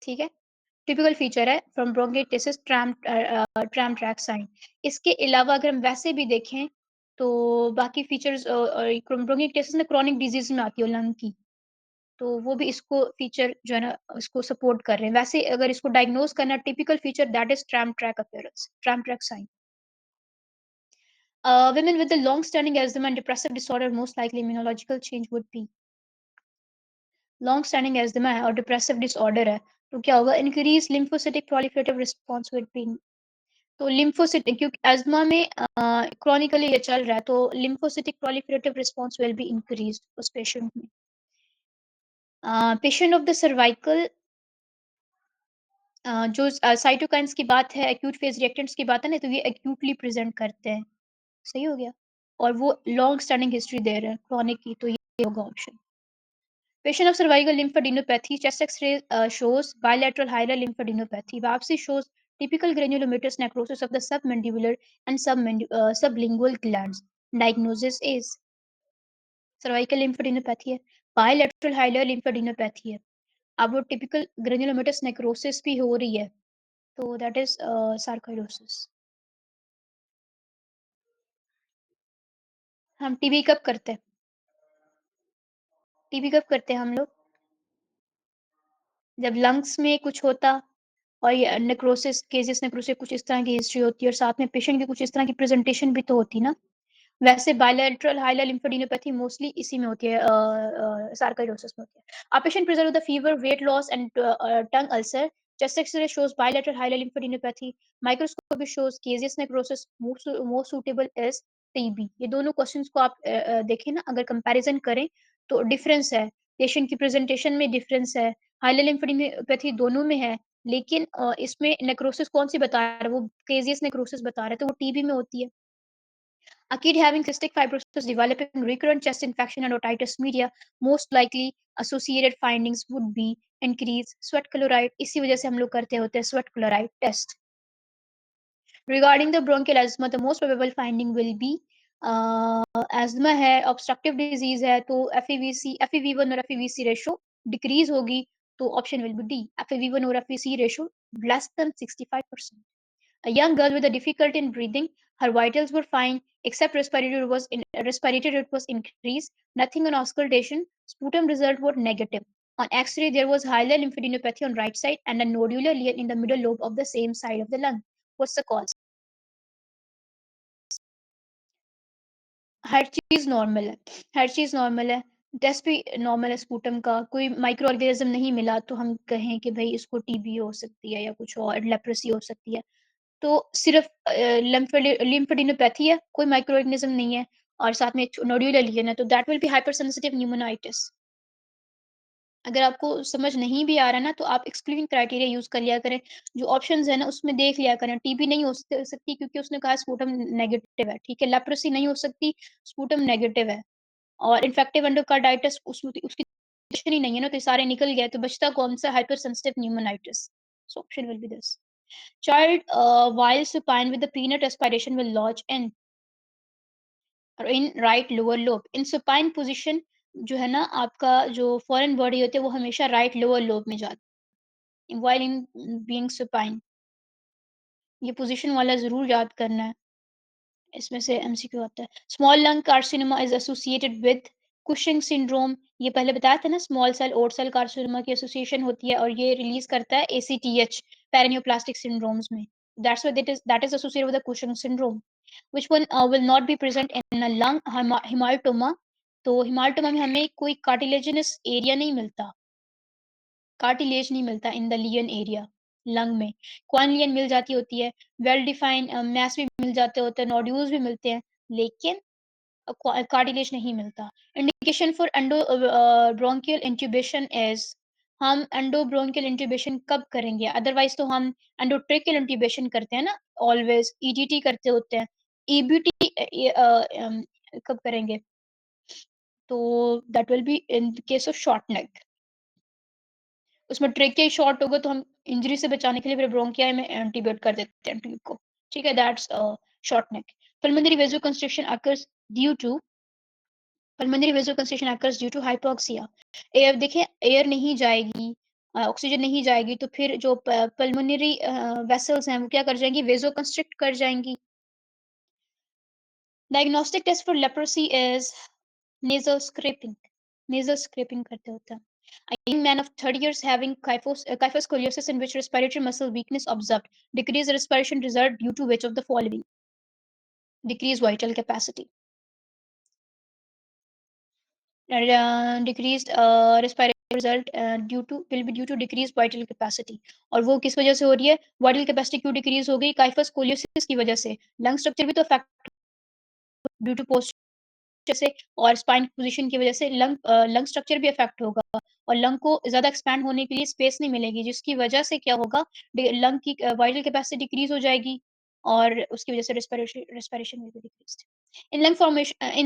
ठीक है? Typical feature है from ब्रोंकिटिस tram track sign. इसके अलावा अगर हम वैसे भी देखें तो बाकी फीचर्स ब्रोंकिटिस ना क्रॉनिक डिजीज में आती है लंग की, तो वो भी इसको फीचर जो है ना इसको सपोर्ट कर रहे हैं। वैसे अगर इसको डायग्नोज करना typical feature that is tram track appearance, tram track sign. Women with a long-standing asthma and depressive disorder most likely immunological change would be long standing asthma है और डिप्रेसिव डिसऑर्डर है, तो क्या होगा? Increase lymphocytic proliferative response with be. तो lymphocytic, क्योंकि asthma में chronically ये चल रहा है, तो lymphocytic proliferative response will be increased उस पेशेंट में। पेशेंट ऑफ द सर्वाइकल, जो साइटोकाइंस की बात है, एक्यूट फेज रिएक्टेंट्स की बात है ना, तो ये एक्यूटली प्रेजेंट करते हैं। सही हो गया। और वो लॉन्ग स्टैंडिंग हिस्ट्री दे रहे हैं क्रॉनिक की, तो ये होगा option. Patient of cervical lymphadenopathy, chest X-ray shows bilateral hilar lymphadenopathy. Biopsy shows typical granulomatous necrosis of the submandibular and sublingual glands. Diagnosis is cervical lymphadenopathy है, bilateral hilar lymphadenopathy है। अब वो typical granulomatous necrosis भी हो रही है, तो that is sarcoidosis। हम टीबी कब करते हैं? टीबी कब करते हैं हम लोग? जब लंग्स में कुछ होता और ये नेक्रोसिस, केजेस नेक्रोसिस कुछ इस तरह की हिस्ट्री होती है और साथ में पेशेंट की कुछ इस तरह की प्रेजेंटेशन भी तो होती ना। वैसे बायलैटरल हाइलर लिम्फोडेनोपैथी मोस्टली इसी में होती है, सार्कोइडोसिस में होती है। A patient present with a fever, weight loss and tongue ulcer. Chest X-ray shows bilateral hilar lymphadenopathy. Microscopy shows caseous necrosis. Most suitable is TB। ये दोनों क्वेश्चंस को आप देखें ना, अगर कंपैरिजन करें तो डिफरेंस है, पेशेंट की प्रेजेंटेशन में डिफरेंस है, हाइलर लिम्फोडेनोपैथी दोनों में है, लेकिन इसमें नेक्रोसिस कौन सी बता रहा है? वो केजियस नेक्रोसिस बता रहा है, तो वो टीबी में होती है। A kid having cystic fibrosis developing recurrent chest infection and otitis media, most likely associated findings would be increased sweat chloride। इसी वजह से हम लोग करते होते हैं sweat chloride test। Regarding the bronchial asthma, the most probable finding will be asthma है, obstructive disease है, तो FEVC, FEV1 और FEVC ratio decrease होगी, तो option will be D, FEV1 और FEVC ratio less than 65%। A young girl with a difficulty in breathing, her vitals were fine except respiratory rate was increased. Nothing on auscultation. Sputum result were negative. On X-ray, there was hilar lymphadenopathy on right side and a nodular lesion in the middle lobe of the same side of the lung. What's the cause? हर चीज normal है, हर चीज normal है। Test भी normal है sputum का, कोई micro organism नहीं मिला तो हम कहें कि भाई इसको टीबी हो सकती है या कुछ और लेप्रेसी हो सकती है। तो सिर्फ लिम्फेडेनोपैथी है, कोई माइक्रो ऑर्गेनिज्म नहीं है, और साथ में नोड्यूलर लीजन है, तो that will be hyper sensitive pneumonitis. अगर आपको समझ नहीं भी आ रहा ना, तो आप एक्सक्लूडिंग क्राइटेरिया यूज कर लिया करें, जो ऑप्शंस है ना उसमें देख लिया करें। टीबी नहीं हो सकती क्योंकि उसने कहा स्पूटम नेगेटिव है, ठीक है। लेप्रोसी नहीं हो सकती, स्पूटम नेगेटिव है। और इन्फेक्टिव एंडोकार्डाइटिस उसमें उसकी ही नहीं है ना, तो ये सारे निकल गए, तो बचता कौन सा? Hyper sensitive pneumonitis. So option will be this. Child while supine with the peanut aspiration will lodge in right lower lobe। In supine position जो है ना आपका जो फॉरेन बॉडी होती है वो हमेशा राइट लोअर लोब में जाती है while in being supine। ये पोजीशन वाला जरूर याद करना है, इसमें से एमसीक्यू आता है। Small lung carcinoma is associated with Cushing syndrome. ये पहले बताया था ना, स्मॉल सेल ओट सेल कार्सिनोमा की एसोसिएशन होती है और ये रिलीज करता है एसीटीएच पेरिनियोप्लास्टिक सिंड्रोम्स में। That's why that is associated with the Cushing syndrome। Which one will not be present in a lung hematoma? तो हेमाटोमा में हमें कोई कार्टिलेजिनस एरिया नहीं मिलता, कार्टिलेज नहीं मिलता इन द लियन एरिया, लंग में। कॉर्नियन मिल जाती होती है, वेल डिफाइंड मैस भी मिल जाते होते हैं, नोड्यूल्स भी मिलते हैं, लेकिन कार्टिलेज नहीं मिलता। Indication for endo bronchial intubation is, हम एंडोब्रोंकियल इंट्यूबेशन कब करेंगे? अदरवाइज तो हम एंडोट्रेकियल इंट्यूबेशन करते हैं ना, ऑलवेज ईडीटी करते होते हैं। ईबीटी कब करेंगे? तो that will be in case of short neck. उसमें ट्रेकिया शॉर्ट होगा तो हम इंजरी से बचाने के लिए फिर ब्रोंकिया में एंटीबायोटिक कर देते हैं ट्यूब को। ठीक है, that's short neck. Pulmonary vasoconstriction occurs due to, pulmonary vasoconstriction occurs due to hypoxia. Air देखिए, एयर नहीं जाएगी, ऑक्सीजन नहीं जाएगी, तो फिर जो पल्मोनरी वेसल्स हैं वो क्या कर जाएंगी? वेसोकंस्ट्रिक्ट कर जाएंगी। Diagnostic test for leprosy is nasal scraping, nasal scraping करते होते हैं। A young man of 30 years having kyphoscoliosis in which respiratory muscle weakness observed, decreased respiration result due to which of the following? Decreased vital capacity. Decreased respiration result due to will be due to decreased vital capacity. और वो किस वजह से हो रही है? Vital capacity क्यों decrease हो गई? काइफोस्कोलियोसिस की वजह से। लंग स्ट्रक्चर भी तो अफेक्ट ड्यू टू पोस्ट से, और स्पाइन पोजीशन की वजह से लंग स्ट्रक्चर भी अफेक्ट होगा, और लंग को ज़्यादा एक्सपैंड होने के लिए स्पेस नहीं मिलेगी, जिसकी वजह से क्या होगा? लंग की वाइटल कैपेसिटी डिक्रीज हो जाएगी, और उसकी वजह से respiration respiration will be decreased. In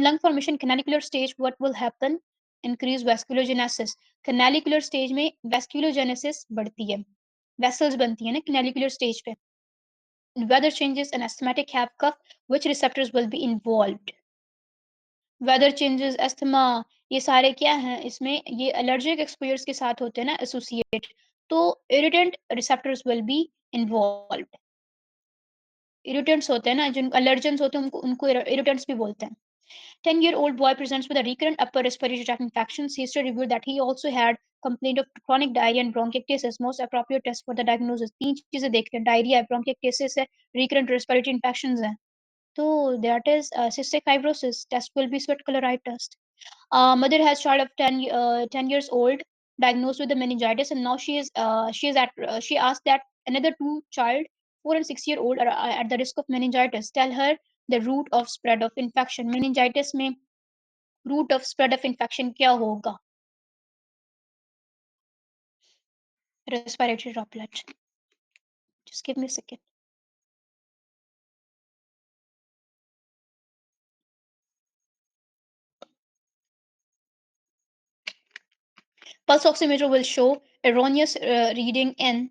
lung formation canalicular stage, what will happen? Increase vasculogenesis. Canalicular stage में vasculogenesis बढ़ती है, वेसल्स बनती है ना canalicular stage पे। Weather changes and asthmatic have cough, which receptors will be involved? Weather changes, asthma, ये सारे क्या हैं इसमें? ये एलर्जिक एक्सपोजर्स के साथ होते हैं ना एसोसिएट, तो irritant receptors will be involved. Irritants होते हैं ना, जिन एलर्जेंस होते हैं उनको उनको इरिटेंट्स भी बोलते हैं। 10-year-old boy presents with a recurrent upper respiratory tract infection. Sister revealed that he also had complaint of chronic diarrhea and bronchiectasis. Most appropriate test for the diagnosis. तीन चीजें देखते हैं, डायरिया है, bronchiectasis है, recurrent respiratory infections है। तो that is cystic fibrosis. Test will be sweat chloride test. Mother has child of 10 years old diagnosed with the meningitis, and now she asked that another two child, 4 and 6 year old, are at the risk of meningitis. Tell her the route of spread of infection. Meningitis में route of spread of infection क्या होगा? Respiratory droplet. Just give me a second. Pulse oximeter will show erroneous reading in,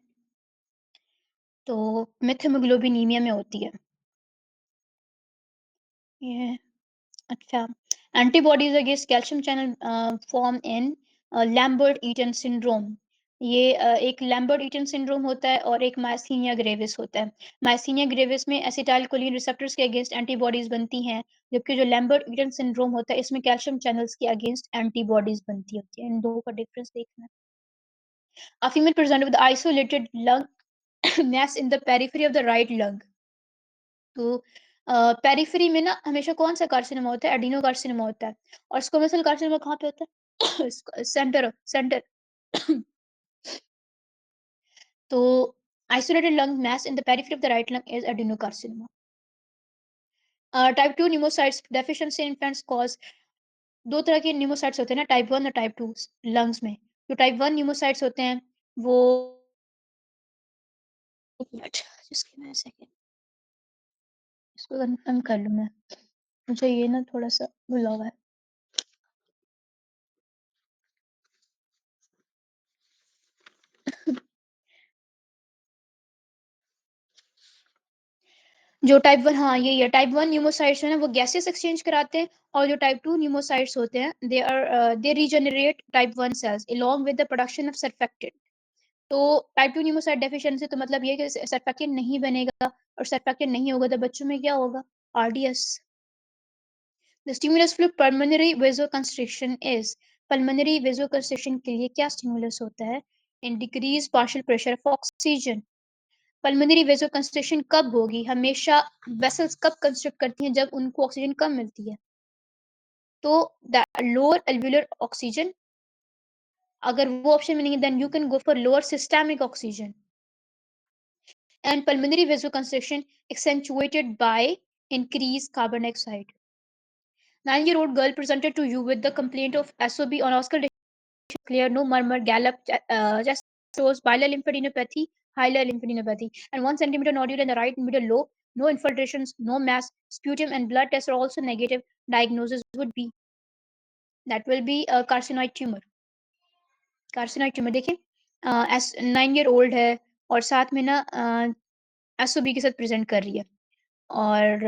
तो मेथियोग्लोबिनीमिया में होती है ये। अच्छा, antibodies against calcium channel form in Lambert Eaton syndrome. ये एक लैम्बर्ट ईटन सिंड्रोम होता है और एक मायस्थीनिया ग्रेविस होता है। मायस्थीनिया ग्रेविस में एसिटाइलकोलिन रिसेप्टर्स के अगेंस्ट एंटीबॉडीज बनती हैं, जबकि जो लैम्बर्ट ईटन सिंड्रोम होता है इसमें कैल्शियम चैनल्स के अगेंस्ट एंटीबॉडीज बनती होती है। इन दो का डिफरेंस देखना है। A female presented with isolated lung mass in the periphery of the right lung. तो पेरिफेरी में ना हमेशा कौन-सा कार्सिनोमा होता है? एडिनो कार्सिनोमा होता है। और स्क्वेमोस सेल कार्सिनोमा कहाँ पे होता है? Centre centre. तो isolated lung mass in the periphery of the right lung is adenocarcinoma. Type 2 pneumocytes deficiency in infants cause, 2 तरह के न्यूमोसाइट्स होते हैं ना, टाइप 1 और टाइप 2 लंग्स में। जो टाइप 1 न्यूमोसाइट्स होते हैं वो, 1 minute, just give me a second, इसको कन्फर्म कर लूँ मैं। मुझे ये ना थोड़ा-सा भुला हुआ है। जो टाइप 1, हाँ, यही है। टाइप 1 न्यूमोसाइट्स है ना, वो गैसेस एक्सचेंज कराते हैं, और जो टाइप 2 न्यूमोसाइट्स होते हैं, they regenerate type 1 cells along with the production of surfactant. तो टाइप 2 न्यूमोसाइट डेफिशिएंसी तो मतलब ये है कि सर्फैक्टेंट नहीं बनेगा, और सर्फैक्टेंट नहीं होगा तो बच्चों में क्या होगा? RDS. The stimulus for pulmonary vasoconstriction is, pulmonary vasoconstriction के लिए क्या स्टिमुलस होता है? In decrease partial pressure of oxygen. Pulmonary vasoconstriction कब होगी? हमेशा वेसल्स कब कंस्ट्रिक्ट करती हैं? जब उनको ऑक्सीजन कम मिलती है। तो द लोअर एल्वियोलर ऑक्सीजन, अगर वो ऑप्शन में नहीं है, then you can go for lower systemic oxygen and pulmonary vasoconstriction accentuated by increased carbon dioxide. 9-year-old girl presented to you with the complaint of SOB on auscultation, clear, no murmur, gallop, just shows bilateral lymphadenopathy, hilar lymphadenopathy, and 1 centimeter nodule in the right middle lobe, no infiltrations, no mass, sputum and blood tests are also negative. Diagnosis would be that will be a carcinoid tumor. Carcinoid tumour देखिए, 9 year old है और साथ में ना SOB के साथ present कर रही है और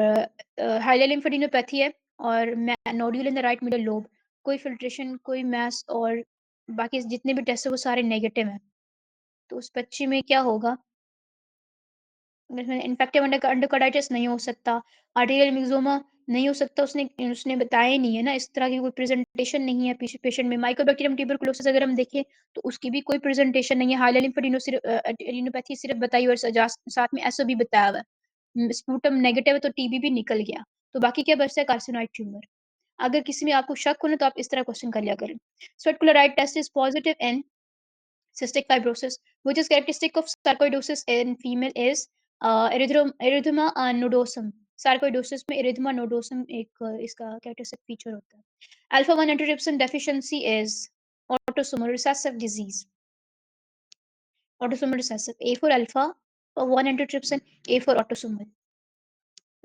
हाइलर लिम्फोडेनोपैथी है और nodule in the right middle lobe, कोई फिल्ट्रेशन, कोई मैस और बाकी जितने भी टेस्ट है वो सारे नेगेटिव हैं। तो उस बच्ची में क्या होगा, इन्फेक्टिव एंडोकार्डाइटिस नहीं हो सकता, आर्टेरियल मिक्सोमा नहीं हो सकता, उसने उसने बताया ही नहीं है ना, इस तरह की कोई प्रेजेंटेशन नहीं है पेशेंट में। माइकोबैक्टीरियम ट्यूबरकुलोसिस अगर हम देखें तो उसकी भी कोई प्रेजेंटेशन नहीं है। हाइलर लिम्फोडेनोपैथी सिर्फ बताई और साथ में एसओबी बताया हुआ है। स्पूटम नेगेटिव है तो टीबी भी निकल गया। तो बाकी क्या बचता है, कार्सिनोइड ट्यूमर। अगर किसी में आपको शक हो ना तो आप इस तरह क्वेश्चन कर लिया करें। Sweat chloride test is positive in cystic fibrosis, which is characteristic of sarcoidosis in female is erythema nodosum. Sarcoidosis में erythema nodosum एक इसका characteristic feature होता है. Alpha 1 antitrypsin deficiency is autosomal recessive disease. Autosomal recessive. A for alpha, 1 antitrypsin, A for autosomal.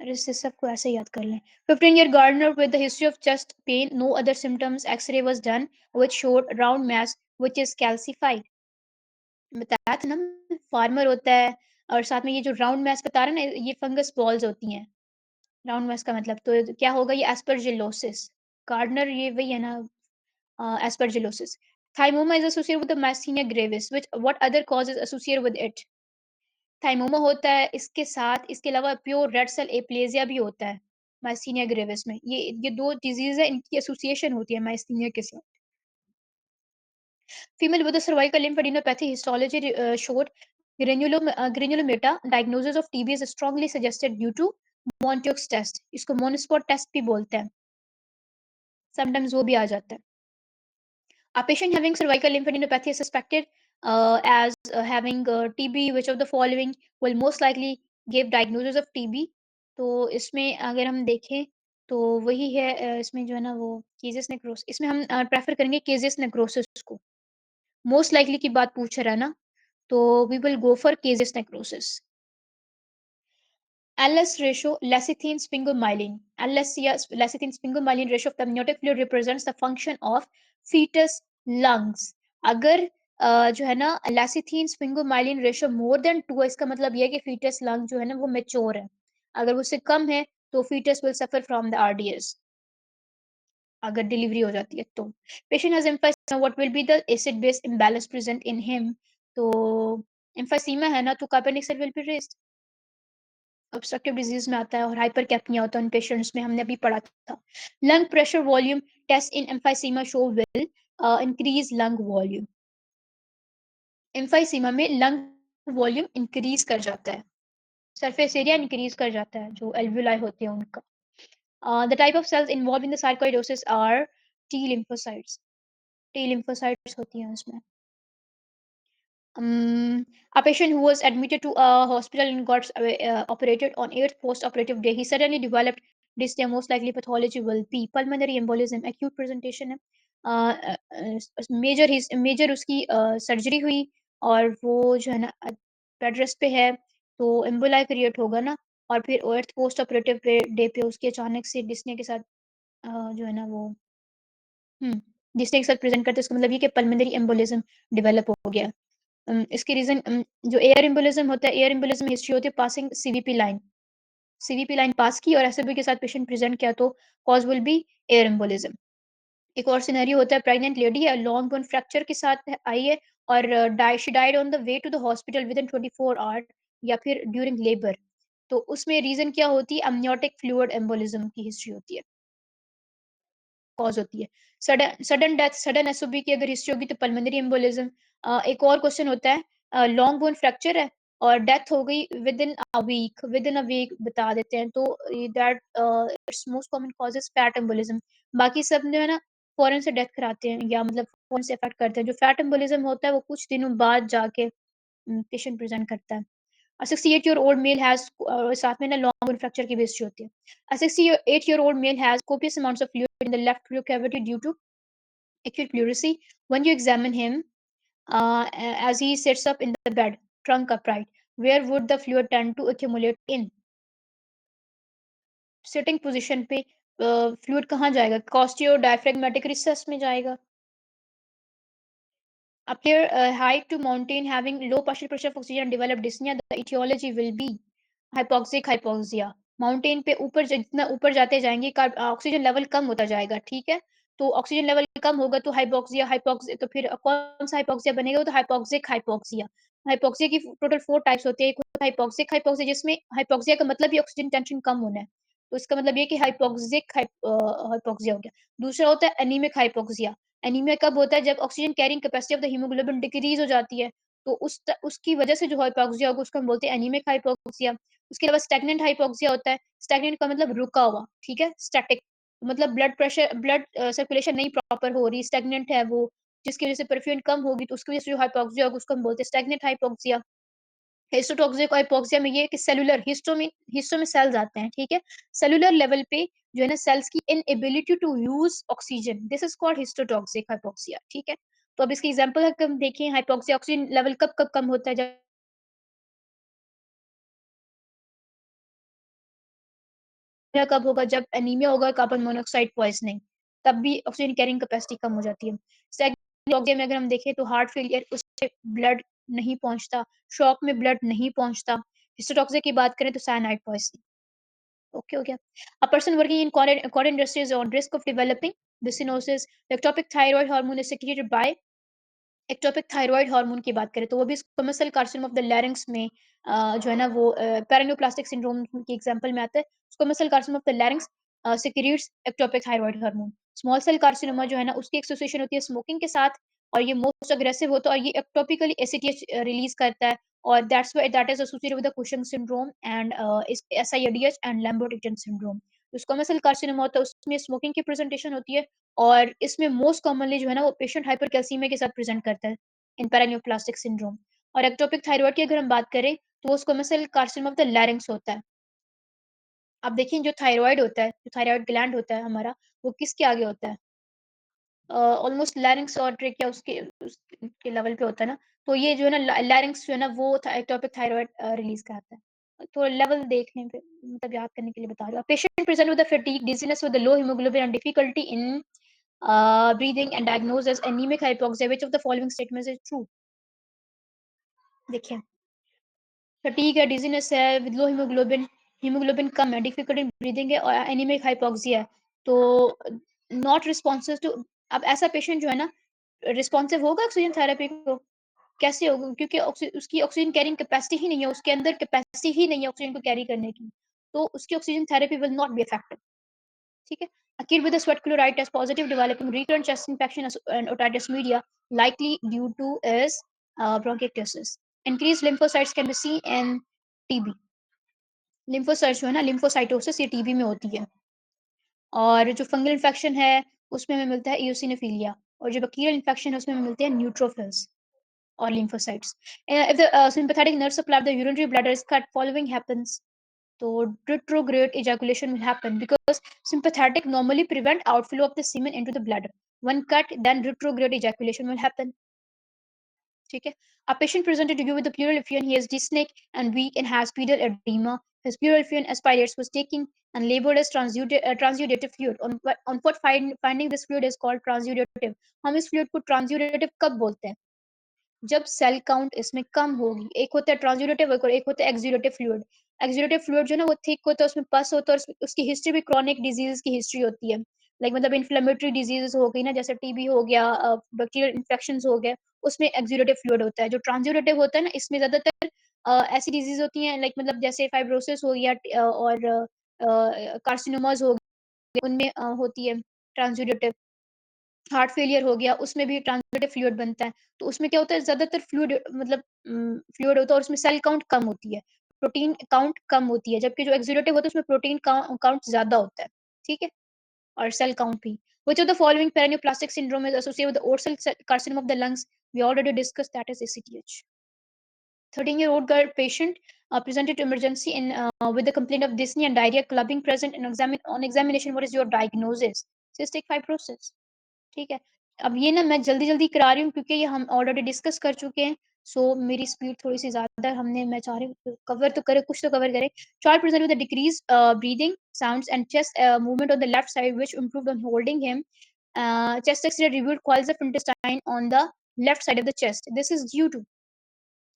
Recessive को ऐसे याद कर लें. 15-year gardener with the history of chest pain, no other symptoms. X-ray was done, which showed round mass, which is calcified. बताया था ना, farmer होता है और साथ में ये जो राउंड मैस बता रहा है ना, ये फंगस बॉल्स होती हैं। राउंड मैस का मतलब तो क्या होगा, ये एस्परजिलोसिस। गार्डनर ये वही है ना, aspergillosis. Thymoma is associated with the myasthenia gravis, which what other cause is associated with it? Thymoma होता है, इसके साथ इसके अलावा प्योर रेड सेल एप्लेजिया भी होता है मायस्थीनिया ग्रेविस में। ये दो डिजीज है, इनकी एसोसिएशन होती है मायस्थीनिया के साथ। Female with a cervical lymphadenopathy histology showed granulomata. Diagnosis of TB is strongly suggested due to Montauk's test. इसको मोनोस्पॉट टेस्ट भी बोलते हैं, समटाइम्स वो भी आ जाता है। A patient having cervical lymphadenopathy is suspected as having TB. Which of the following will most likely give diagnosis of TB? तो इसमें अगर हम देखें तो वही है, इसमें जो है ना वो केजेस नेक्रोसिस, इसमें हम प्रेफर करेंगे केजेस नेक्रोसिस को। मोस्ट लाइकली की बात पूछ रहा है ना, तो we will go for caseous necrosis. LS ratio lecithin sphingomyelin. LS या lecithin sphingomyelin ratio of the amniotic fluid represents the function of fetus lungs. अगर जो है ना lecithin sphingomyelin ratio more than 2 है, इसका मतलब ये है कि fetus lung जो है ना वो mature है। अगर उससे कम है तो fetus will suffer from the RDS, अगर डिलीवरी हो जाती है तो। Patient has emphysema, what will be the acid base imbalance present in him? तो एम्फाइसीमा है ना तो कार्बनिक acid will be raised. Obstructive disease में आता है और हाइपरकैप्निया होता है उन पेशेंट्स में, हमने अभी पढ़ा था। Lung pressure volume test in emphysema show will increase lung volume. Emphysema में लंग वॉल्यूम इंक्रीज कर जाता है, सरफेस एरिया इंक्रीज कर जाता है जो एल्वुलाई होते हैं उनका। The type of cells involved in the sarcoidosis are T lymphocytes. T lymphocytes होती हैं उसमें। A patient who was admitted to a hospital and got operated on 8th post-operative day, he suddenly developed dyspnea. Most likely pathology will be pulmonary embolism, acute presentation है। Major उसकी surgery हुई और वो जो है ना बेड रेस्ट पे है, तो एम्बोलाई क्रिएट होगा ना, और फिर 8th पोस्ट ऑपरेटिव डे पे उसके अचानक से डिस्ने के साथ जो है ना वो डिस्ने के साथ प्रेजेंट करते हैं, इसका मतलब ये कि पल्मोनरी एम्बोलिज्म डेवलप हो गया। इसके रीजन जो एयर एम्बोलिज्म होता है, एयर एम्बोलिज्म हिस्ट्री होती है passing CVP line. CVP line pass की और एसएबी के साथ पेशेंट प्रेजेंट किया तो cause will be air embolism. एक और सिनेरियो होता है, प्रेग्नेंट लेडी है, लॉन्ग बोन फ्रैक्चर के साथ आई है और she died on the way to the hospital within 24 hour या फिर ड्यूरिंग लेबर। तो उसमें रीजन क्या होती है, अमनियोटिक फ्लूइड एम्बोलिज्म की हिस्ट्री होती है, कॉज होती है। Sudden sudden death, sudden SOB की अगर हिस्ट्री होगी तो पल्मोनरी एम्बोलिज्म। एक और क्वेश्चन होता है, लॉन्ग बोन फ्रैक्चर है और डेथ हो गई विदिन अ वीक बता देते हैं, तो that it's most common cause is fat embolism. बाकी सब जो है ना फ़ौरन से डेथ कराते हैं या मतलब फ़ौरन से अफ़ेक्ट करते हैं। जो फैट एम्बोलिज़्म होता है वो कुछ दिनों बाद जाके पेशेंट प्रेज़ेंट करता है। A 68 year old male has साथ में ना लॉन्ग बोन फ्रैक्चर की भी हिस्ट्री होती है। A 68 year old male has copious amounts of fluid in the left pleural cavity due to acute pleurisy. When you examine him, as he sits up in the bed, trunk upright, where would the fluid tend to accumulate in? Sitting position पे fluid कहाँ जाएगा? कॉस्टियो diaphragmatic recess में जाएगा। Appear height to mountain having low partial pressure of oxygen and develop dyspnea. The etiology will be hypoxic hypoxia. Mountain पे ऊपर जितना ऊपर जाते जाएँगे ऑक्सीजन लेवल कम होता जाएगा, ठीक है? तो ऑक्सीजन लेवल कम होगा तो हाइपोक्सिया तो फिर कौन-सा हाइपोक्सिया बनेगा? तो हाइपोक्सिक हाइपोक्सिया। हाइपोक्सिया की टोटल 4 टाइप्स होती है। एक होता है हाइपोक्सिक हाइपोक्सिया जिसमें हाइपोक्सिया का मतलब ही ऑक्सीजन टेंशन कम होना है। तो इसका मतलब ये है कि हाइपोक्सिया हो गया। दूसरा होता है एनीमिक हाइपोक्सिया। एनीमिया कब होता है? जब oxygen carrying capacity of the haemoglobin decrease हो जाती है, तो उसकी वजह से जो हाइपोक्सिया होगा उसको हम बोलते हैं एनीमिक हाइपोक्सिया। उसके अलावा स्टैग्नेंट हाइपोक्सिया होता है। स्टैग्नेंट का मतलब रुका हुआ, ठीक है? स्टैटिक मतलब ब्लड सर्कुलेशन नहीं प्रॉपर हो रही, स्टैग्नेंट है वो, जिसकी वजह से परफ्यूजन कम होगी, तो उसकी वजह से जो हाइपोक्सिया होगा उसको हम बोलते हैं स्टैग्नेंट हाइपोक्सिया। हिस्टोटॉक्सिक हाइपोक्सिया में ये है कि सेलुलर हिस्टो में सेल्स आते हैं, ठीक है? सेलुलर लेवल पे जो है ना सेल्स की inability to use oxygen, this is called histotoxic hypoxia, ठीक है? तो अब इसकी एग्ज़ाम्पल अगर हम देखें हाइपोक्सिया ऑक्सीजन लेवल कब-कब कम होता है जब कब होगा जब एनीमिया होगा, कार्बन मोनोऑक्साइड पॉइज़निंग, तब भी ऑक्सीजन कैरिंग कैपेसिटी कम हो जाती है। सेकंड में अगर हम देखें तो हार्ट फेलियर उससे ब्लड नहीं पहुँचता, शॉक में ब्लड नहीं पहुँचता। हिस्टोटॉक्सिक की बात करें तो साइनाइड पॉइज़निंग। ओके हो गया। A person working in cotton industry is on risk of developing byssinosis. The ectopic thyroid hormone is secreted by ectopic thyroid hormone की बात करें तो वो भी squamous cell carcinoma of the larynx में जो है ना वो पेरानियोप्लास्टिक सिंड्रोम की एग्जांपल में आता है। Squamous cell carcinoma of the larynx secretes ectopic thyroid hormone. Small cell carcinoma जो है ना उसकी एसोसिएशन होती है स्मोकिंग के साथ और ये मोस्ट अग्रेसिव होता है और ये एक्टोपिकली एसीटीएच रिलीज करता है और that's why that is associated with the Cushing syndrome and SIADH and Lambert syndrome. जो स्क्वेमोस सेल कार्सिनोमा होता है उसमें स्मोकिंग की प्रेजेंटेशन होती है और इसमें मोस्ट कॉमनली जो है ना वो पेशेंट हाइपरकैल्सीमिया के साथ प्रेज़ेंट करता है, इन पैरानियोप्लास्टिक सिंड्रोम। और एक्टोपिक थायरॉइड की अगर हम बात करें, तो वो squamous cell carcinoma of the larynx होता है। आप देखिए जो थायरॉइड होता है, जो थायरॉइड ग्लैंड होता है हमारा, वो किसके आगे होता है? ऑलमोस्ट लैरिंक्स और ट्रेकिया उसके लेवल पे होता है ना, तो ये जो है ना लैरिंक्स जो है ना वो एक्टोपिक थायरॉइड रिलीज़ कराता है। तो लेवल देखने पे मतलब याद करने के लिए बता रही हूँ। Patient present with the fatigue, dizziness with the low haemoglobin and difficulty in breathing and diagnosed as anemic hypoxia. Which of the following statements is true? देखिए, फटीग है, डिज़ीनेस है, विद लो हीमोग्लोबिन, हीमोग्लोबिन कम है, difficult in breathing है और anaemic hypoxia है। तो not responsive to अब ऐसा पेशेंट जो है ना, रिस्पॉन्सिव होगा ऑक्सीजन थेरेपी को? कैसे होगा? क्योंकि उसकी ऑक्सीजन कैरिंग कैपेसिटी ही नहीं है, उसके अंदर कैपेसिटी ही नहीं है ऑक्सीजन को कैरी करने की। तो उसकी oxygen therapy will not be effective. ठीक है? A kid with a sweat chloride positive developing recurrent chest infection and otitis media likely due to is bronchiectasis. Increased lymphocytes can be seen in TB. Lymphocytes जो है ना lymphocytosis ये TB में होती है और जो फंगल इन्फेक्शन है उसमें हमें मिलता है इओसिनोफिलिया और जो बैक्टीरियल इन्फेक्शन है उसमें हमें मिलते हैं neutrophils or lymphocytes. If the sympathetic nerve supply of the urinary bladder is cut, following happens. So retrograde ejaculation will happen because sympathetic normally prevent outflow of the semen into the bladder. When cut, then retrograde ejaculation will happen. ठीक है? A patient presented to you with a pleural effusion. He is dyspneic and weak and has pedal edema. His pleural effusion aspirates was taken and labeled as transudative fluid. On what finding this fluid is called transudative. हम इस fluid को transudative कब बोलते हैं? जब cell count इसमें कम होगी। एक होता है ट्रांज़्यूरेटिव और एक होता है एक्ज़्यूडेटिव फ्लूइड। एक्ज़्यूडेटिव फ्लूइड जो है ना वो थिक होता है, उसमें पस होता है और उसकी हिस्ट्री भी क्रॉनिक डिज़ीज़ की हिस्ट्री होती है। लाइक मतलब इन्फ्लेमेटरी डिज़ीज़ेज़ हो गई ना जैसे टीबी हो गया बैक्टीरियल इन्फेक्शंस हो गए, उसमें एक्ज़्यूडेटिव फ्लूइड होता है। जो ट्रांज़्यूरेटिव होता है ना इसमें ज़्यादातर ऐसी डिज़ीज़ होती हैं लाइक मतलब जैसे फाइब्रोसिस हो गया और कार्सिनोमास हो गए, उनमें होती है ट्रांज़्यूरेटिव। हार्ट फेलियर हो गया, उसमें भी ट्रांसमिटेड फ्लूइड बनता है। तो उसमें क्या होता है ज़्यादातर फ्लूइड मतलब फ्लूइड होता है और उसमें सेल काउंट कम होती है, प्रोटीन काउंट कम होती है, जबकि जो एक्ज़ुडेटिव होता है उसमें प्रोटीन काउंट ज़्यादा होता है, ठीक है? और सेल काउंट भी। Which of the following paraneoplastic syndrome is associated with the oral cell carcinoma of the lungs? We already discussed that is ACTH. 13-year-old girl patient presented to emergency with a complaint of dyspnea and diarrhea clubbing present and on examination. What is your diagnosis? Cystic fibrosis. ठीक है। अब ये ना मैं जल्दी-जल्दी करा रही हूँ क्योंकि ये हम ऑलरेडी डिस्कस कर चुके हैं। सो मेरी स्पीड थोड़ी-सी ज़्यादा है। मैं चाह रही हूँ कवर तो करें, कुछ तो कवर करें। Child presented with a decreased breathing sounds and chest movement on the left side which improved on holding him. Chest X-ray revealed coils of intestine on the left side of the chest. This is due to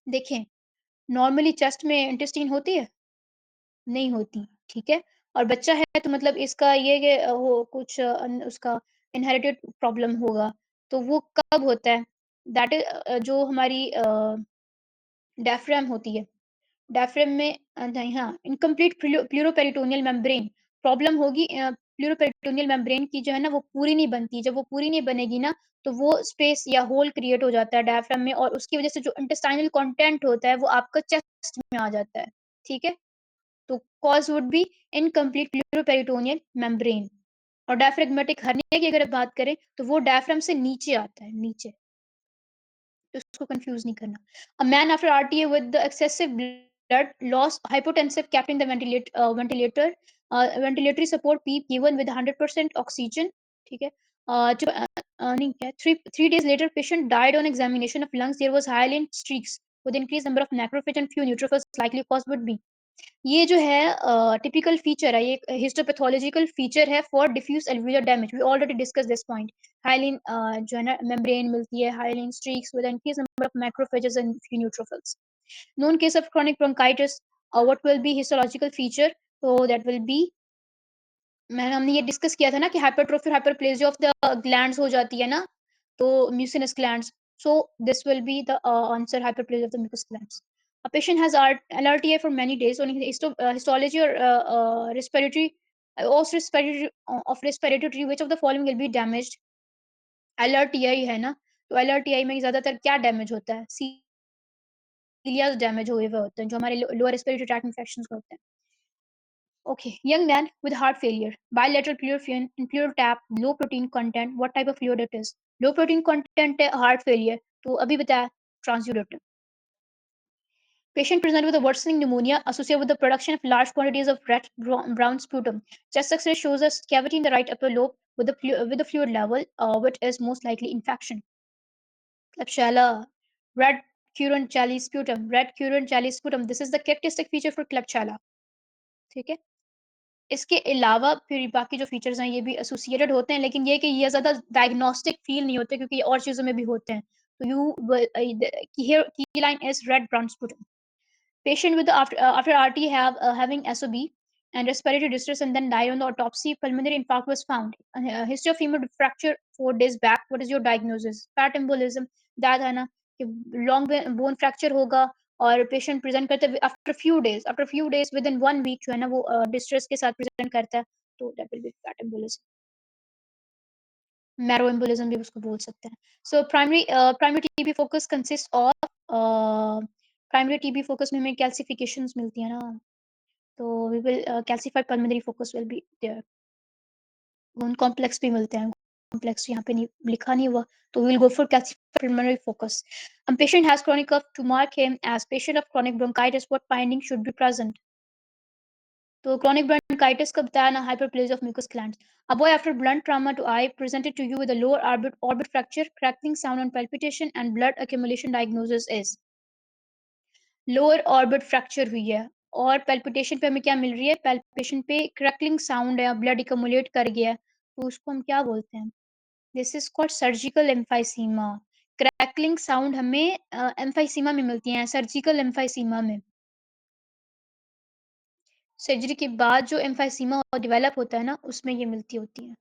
देखें, normally chest में intestine होती है? नहीं होती, ठीक है? और बच्चा है तो मतलब इसका ये कि वो कुछ उसका इनहेरिटेड प्रॉब्लम होगा, तो वो कब होता है? दैट इज़ जो हमारी डायफ्राम होती है, डायफ्राम में नहीं हाँ, इनकम्प्लीट प्लूरोपेरिटोनियल मेम्ब्रेन प्रॉब्लम होगी प्लूरोपेरिटोनियल मेम्ब्रेन की जो है ना वो पूरी नहीं बनती, जब वो पूरी नहीं बनेगी ना, तो वो स्पेस या होल क्रिएट हो जाता है डायफ्राम में और उसकी वज़ह से जो इंटेस्टाइनल कंटेंट होता है, वो आपका चेस्ट में आ जाता है, ठीक है? तो cause would be incomplete pleuroperitoneal membrane और डायफ्रैग्मेटिक हर्निया की अगर आप बात करें, तो वो डायफ्राम से नीचे आता है, नीचे। तो इसको कन्फ्यूज़ नहीं करना। A man after RTA with the excessive blood loss, hypotensive, kept in the ventilatory support PEEP given with 100% oxygen, ठीक है? नहीं क्या 3 days later patient died on examination of lungs. There was hyaline streaks with increased number of macrophage and few neutrophils. Likely cause would be ये जो है typical feature है, ये histopathological feature है for diffuse alveolar damage. We already discuss this point. Hyaline जो है ना membrane मिलती है, hyaline streaks with increase number of macrophages and few neutrophils. Known case of chronic bronchitis, what will be histological feature? So that will be हमने ये discuss किया था ना कि हाइपरट्रोफी और हाइपरप्लेजिया ऑफ द ग्लैंड्स हो जाती है ना, तो mucinous glands. So this will be the answer hyperplasia of the mucous glands. A patient has LRTA for many days on histology or respiratory os respiratory of respiratory tree. Which of the following will be damaged? LRTI है ना, तो LRTI में ज़्यादातर क्या damage होता है? सीलियास damage हुए हुए होते हैं, जो हमारे लोअर रेस्पिरेटरी ट्रैक्ट इन्फेक्शंस में होते हैं। Okay, young man with heart failure, bilateral pleurophen, pleural tap, low protein content. What type of fluid it is? Low protein content है heart failure. तो अभी बताया transurative. Patient presented with a worsening pneumonia associated with the production of large quantities of red brown sputum. Chest X-ray shows a cavity in the right upper lobe with the fluid level, which is most likely infection. Klebsiella, red current jelly sputum, red current jelly sputum. This is the characteristic feature for Klebsiella. ठीक है? इसके अलावा फिर बाकी जो features हैं ये भी एसोसिएटेड होते हैं, लेकिन ये कि ये ज़्यादा डायग्नोस्टिक फ़ील नहीं होते क्योंकि ये और चीज़ों में भी होते हैं। तो की line is red brown sputum. Patient with after RT having SOB and respiratory distress and then died on the autopsy. Pulmonary infarct was found. History of femur fracture 4 days back. What is your diagnosis? Fat embolism. That है ना कि long bone fracture होगा और patient present करते हैं after few days within 1 week जो है ना वो डिस्ट्रेस के साथ प्रेजेंट करता है तो that will be fat embolism. Marrow embolism भी उसको बोल सकते हैं। So primary TB focus consist of primary TB focus में हमें कैल्सिफिकेशंस मिलती है ना, तो we will calcified pulmonary focus will be there. Bone complex भी मिलते हैं, कॉम्प्लेक्स यहाँ पे नहीं लिखा नहीं हुआ, तो we will go for calcified pulmonary focus. Patient has chronic cough to mark him as patient of chronic bronchitis. What finding should be present? तो chronic bronchitis का बताया ना hyperplasia of mucus glands. A boy after blunt trauma to eye presented to you with a lower orbit fracture, crackling sound on palpitation and blood accumulation. Diagnosis is lower orbit fracture हुई है और palpitation पे हमें क्या मिल रही है? Palpitation पे crackling sound है, ब्लड एक्युमुलेट कर गया है, तो उसको हम क्या बोलते हैं? This is called surgical emphysema. Crackling sound हमें एम्फाइसीमा में मिलती है, सर्जिकल एम्फाइसीमा में। सर्जरी के बाद जो एम्फाइसीमा डेवलप होता है ना, उसमें ये मिलती होती हैं।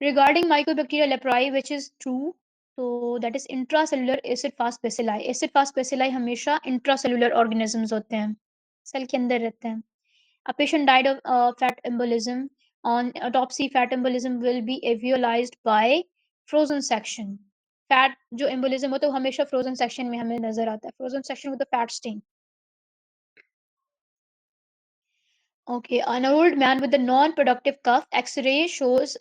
Regarding Mycobacteria leprae, which is true, so that is intracellular acid fast bacilli. Acid fast bacilli हमेशा intracellular organisms होते हैं, सेल के अंदर रहते हैं। A patient died of fat embolism. On autopsy, fat embolism will be alveolized by frozen section, fat जो embolism होता है वो हमेशा फ्रोज़न सेक्शन में हमें नज़र आता है। Frozen section with the fat stain. Okay, an old man with a non-productive cough, X-ray shows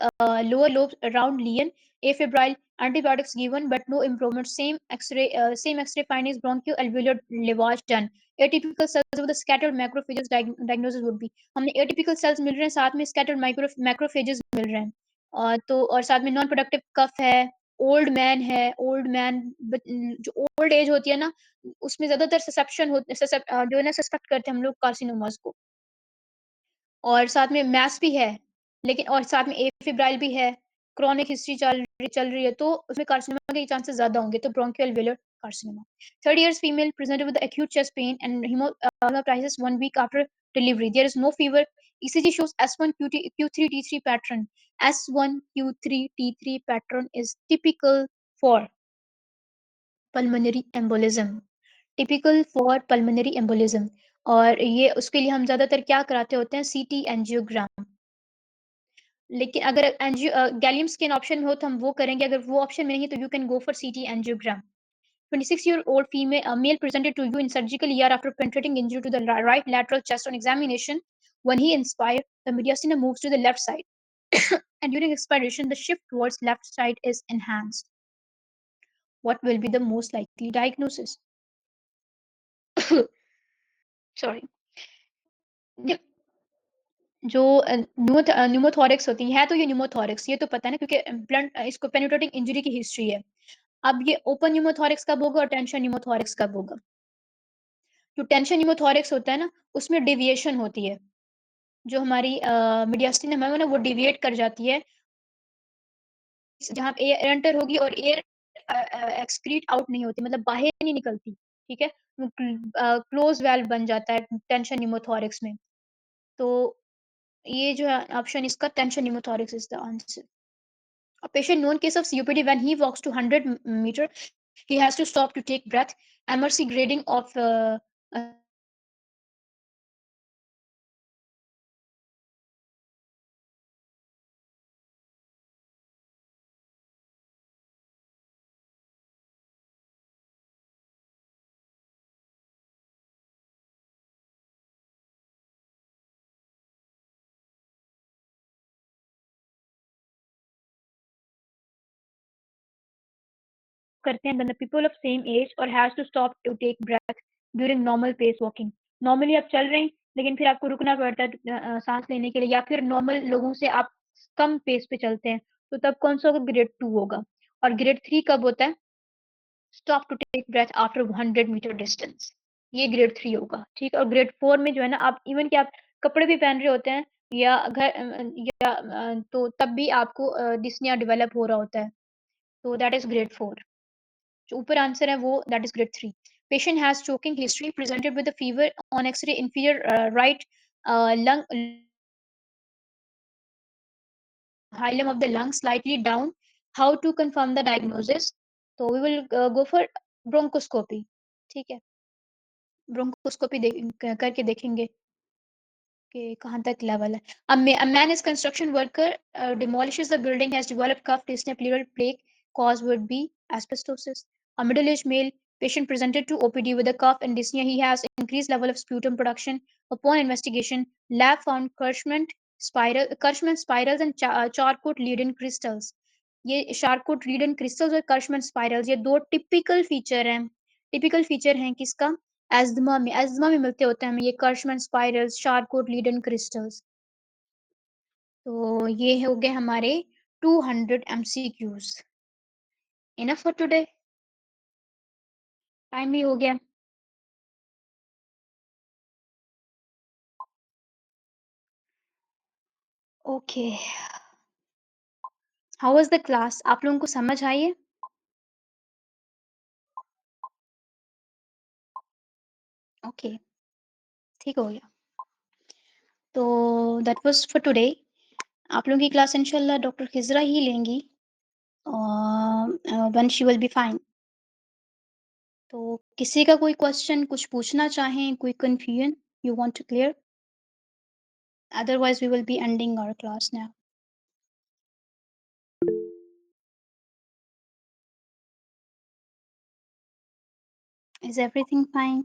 lower lobes around lean, afebrile, antibiotics given, but no improvement. Same X-ray findings, bronchoalveolar lavage done. Atypical cells with the scattered macrophages diagnosis would be. हमें atypical cells मिल रहे हैं, साथ में scattered macrophages मिल रहे हैं. तो और साथ में non-productive cough है, old man, जो old age होती है ना, उसमें ज्यादातर जो है ना सस्पेक्ट करते हैं हम लोग कार्सिनोमास को. और साथ में मैथ्स भी है, लेकिन और साथ में एफिब्राइल भी है, क्रोनिक हिस्ट्री चल रही है, तो उसमें कार्सिनोमा के चांसेस ज़्यादा होंगे, तो bronchioloalveolar carcinoma. 30 years female presented with acute chest pain and hemoptysis 1 week after delivery. There is no fever. ECG shows S1 Q3 T3 pattern. S1 Q3 T3 pattern is typical for pulmonary embolism. Typical for pulmonary embolism. और ये उसके लिए हम ज़्यादातर क्या कराते होते हैं, सीटी एंजियोग्राम. लेकिन अगर गैलियम स्किन ऑप्शन में हो तो हम वो करेंगे, अगर वो ऑप्शन में नहीं है तो यू कैन गो फॉर सीटी angiogram. 26-year-old male presented to you in surgical ER after penetrating injury to the right lateral chest. On examination, when he inspired, the mediastinum moves to the left side, and during expiration, the shift towards left side is enhanced. What will be the most likely diagnosis? Sorry. जो pneumothorax होती है तो ये pneumothorax, ये तो पता है ना, क्योंकि ब्लंट इसको पेनिट्रेटिंग इंजरी की हिस्ट्री है. अब ये ओपन न्यूमोथोरिक्स कब होगा और टेंशन न्यूमोथोरिक्स कब होगा? जो टेंशन न्यूमोथोरिक्स होता है ना, उसमें डेविएशन होती है. जो हमारी मीडियास्टिनम है ना, वो डेविएट कर जाती है जहाँ पे एयर एंटर होगी और एयर एक्सक्रीट आउट नहीं होती, मतलब बाहर नहीं निकलती. ठीक है, क्लोज वेल बन जाता है टेंशन न्यूमोथोरिक्स में. तो ये जो है ऑप्शन इसका, tension pneumothorax is the answer. A patient known case of COPD when he walks to 100 meter, he has to stop to take breath. MRC grading of uh, करते हैं when the people of same age or has to stop to take breath during normal pace walking. Normally आप चल रहे हैं लेकिन फिर आपको रुकना पड़ता है सांस लेने के लिए, या फिर नॉर्मल लोगों से आप कम पेस पे चलते हैं, तो तब कौन सा होगा, ग्रेड 2 होगा. और ग्रेड 3 कब होता है, stop to take breath after 100 meter distance, ये ग्रेड 3 होगा. ठीक है, और ग्रेड 4 में जो है ना, आप इवन कि आप कपड़े भी पहन रहे होते हैं या तो तब भी आपको डिस्निया डेवलप हो रहा होता है, तो दैट इज ग्रेड 4. जो ऊपर आंसर है वो that is grade 3. Patient has choking history, presented with fever on x-ray, inferior right lung, hilum of the lung slightly down. How to confirm the diagnosis? So we will go for bronchoscopy. ठीक है, bronchoscopy करके देखेंगे कि कहाँ तक level है. A man is construction worker, demolishes the building, has developed cough, dyspnea, pleural plaque. Cause would be asbestosis. A middle-aged male patient presented to OPD with a cough and dyspnea. He has increased level of sputum production. Upon investigation, lab found Kirschman spirals and Charcot Leyden crystals. ये Charcot Leyden crystals और Kirschman spirals ये दो typical feature हैं किसका, एज़्मा में मिलते होते हैं हमें ये कर्शमैन स्पाइरल्स, शार्कोट लीडेन क्रिस्टल्स. तो ये हो गए हमारे 200 MCQs. Enough for today, time भी हो गया. Okay, how was the class, आप लोगों को समझ आई है? ओके, ठीक हो गया. तो दैट वाज फॉर टुडे. आप लोगों की क्लास इंशाल्लाह डॉक्टर खिजरा ही लेंगी when she will be fine. तो किसी का कोई क्वेश्चन, कुछ पूछना चाहें, कोई confusion you want to clear? Otherwise, we will be ending our class now. Is everything fine?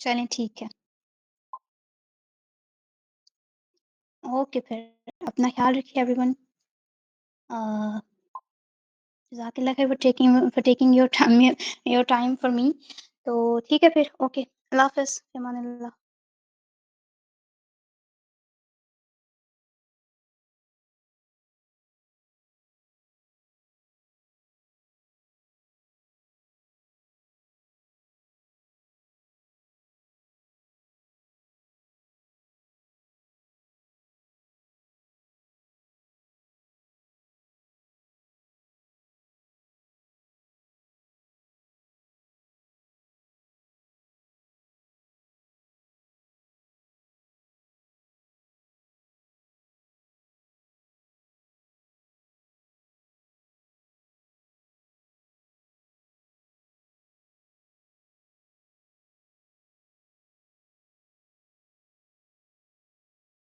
चलें ठीक है। ओके फिर अपना ख़्याल रखिए एवरीवन। अ, जज़ाकल्लाह खैर for taking your time for me. तो ठीक है फिर ओके, अल्लाह हाफ़िज़, फ़ी अमानिल्लाह।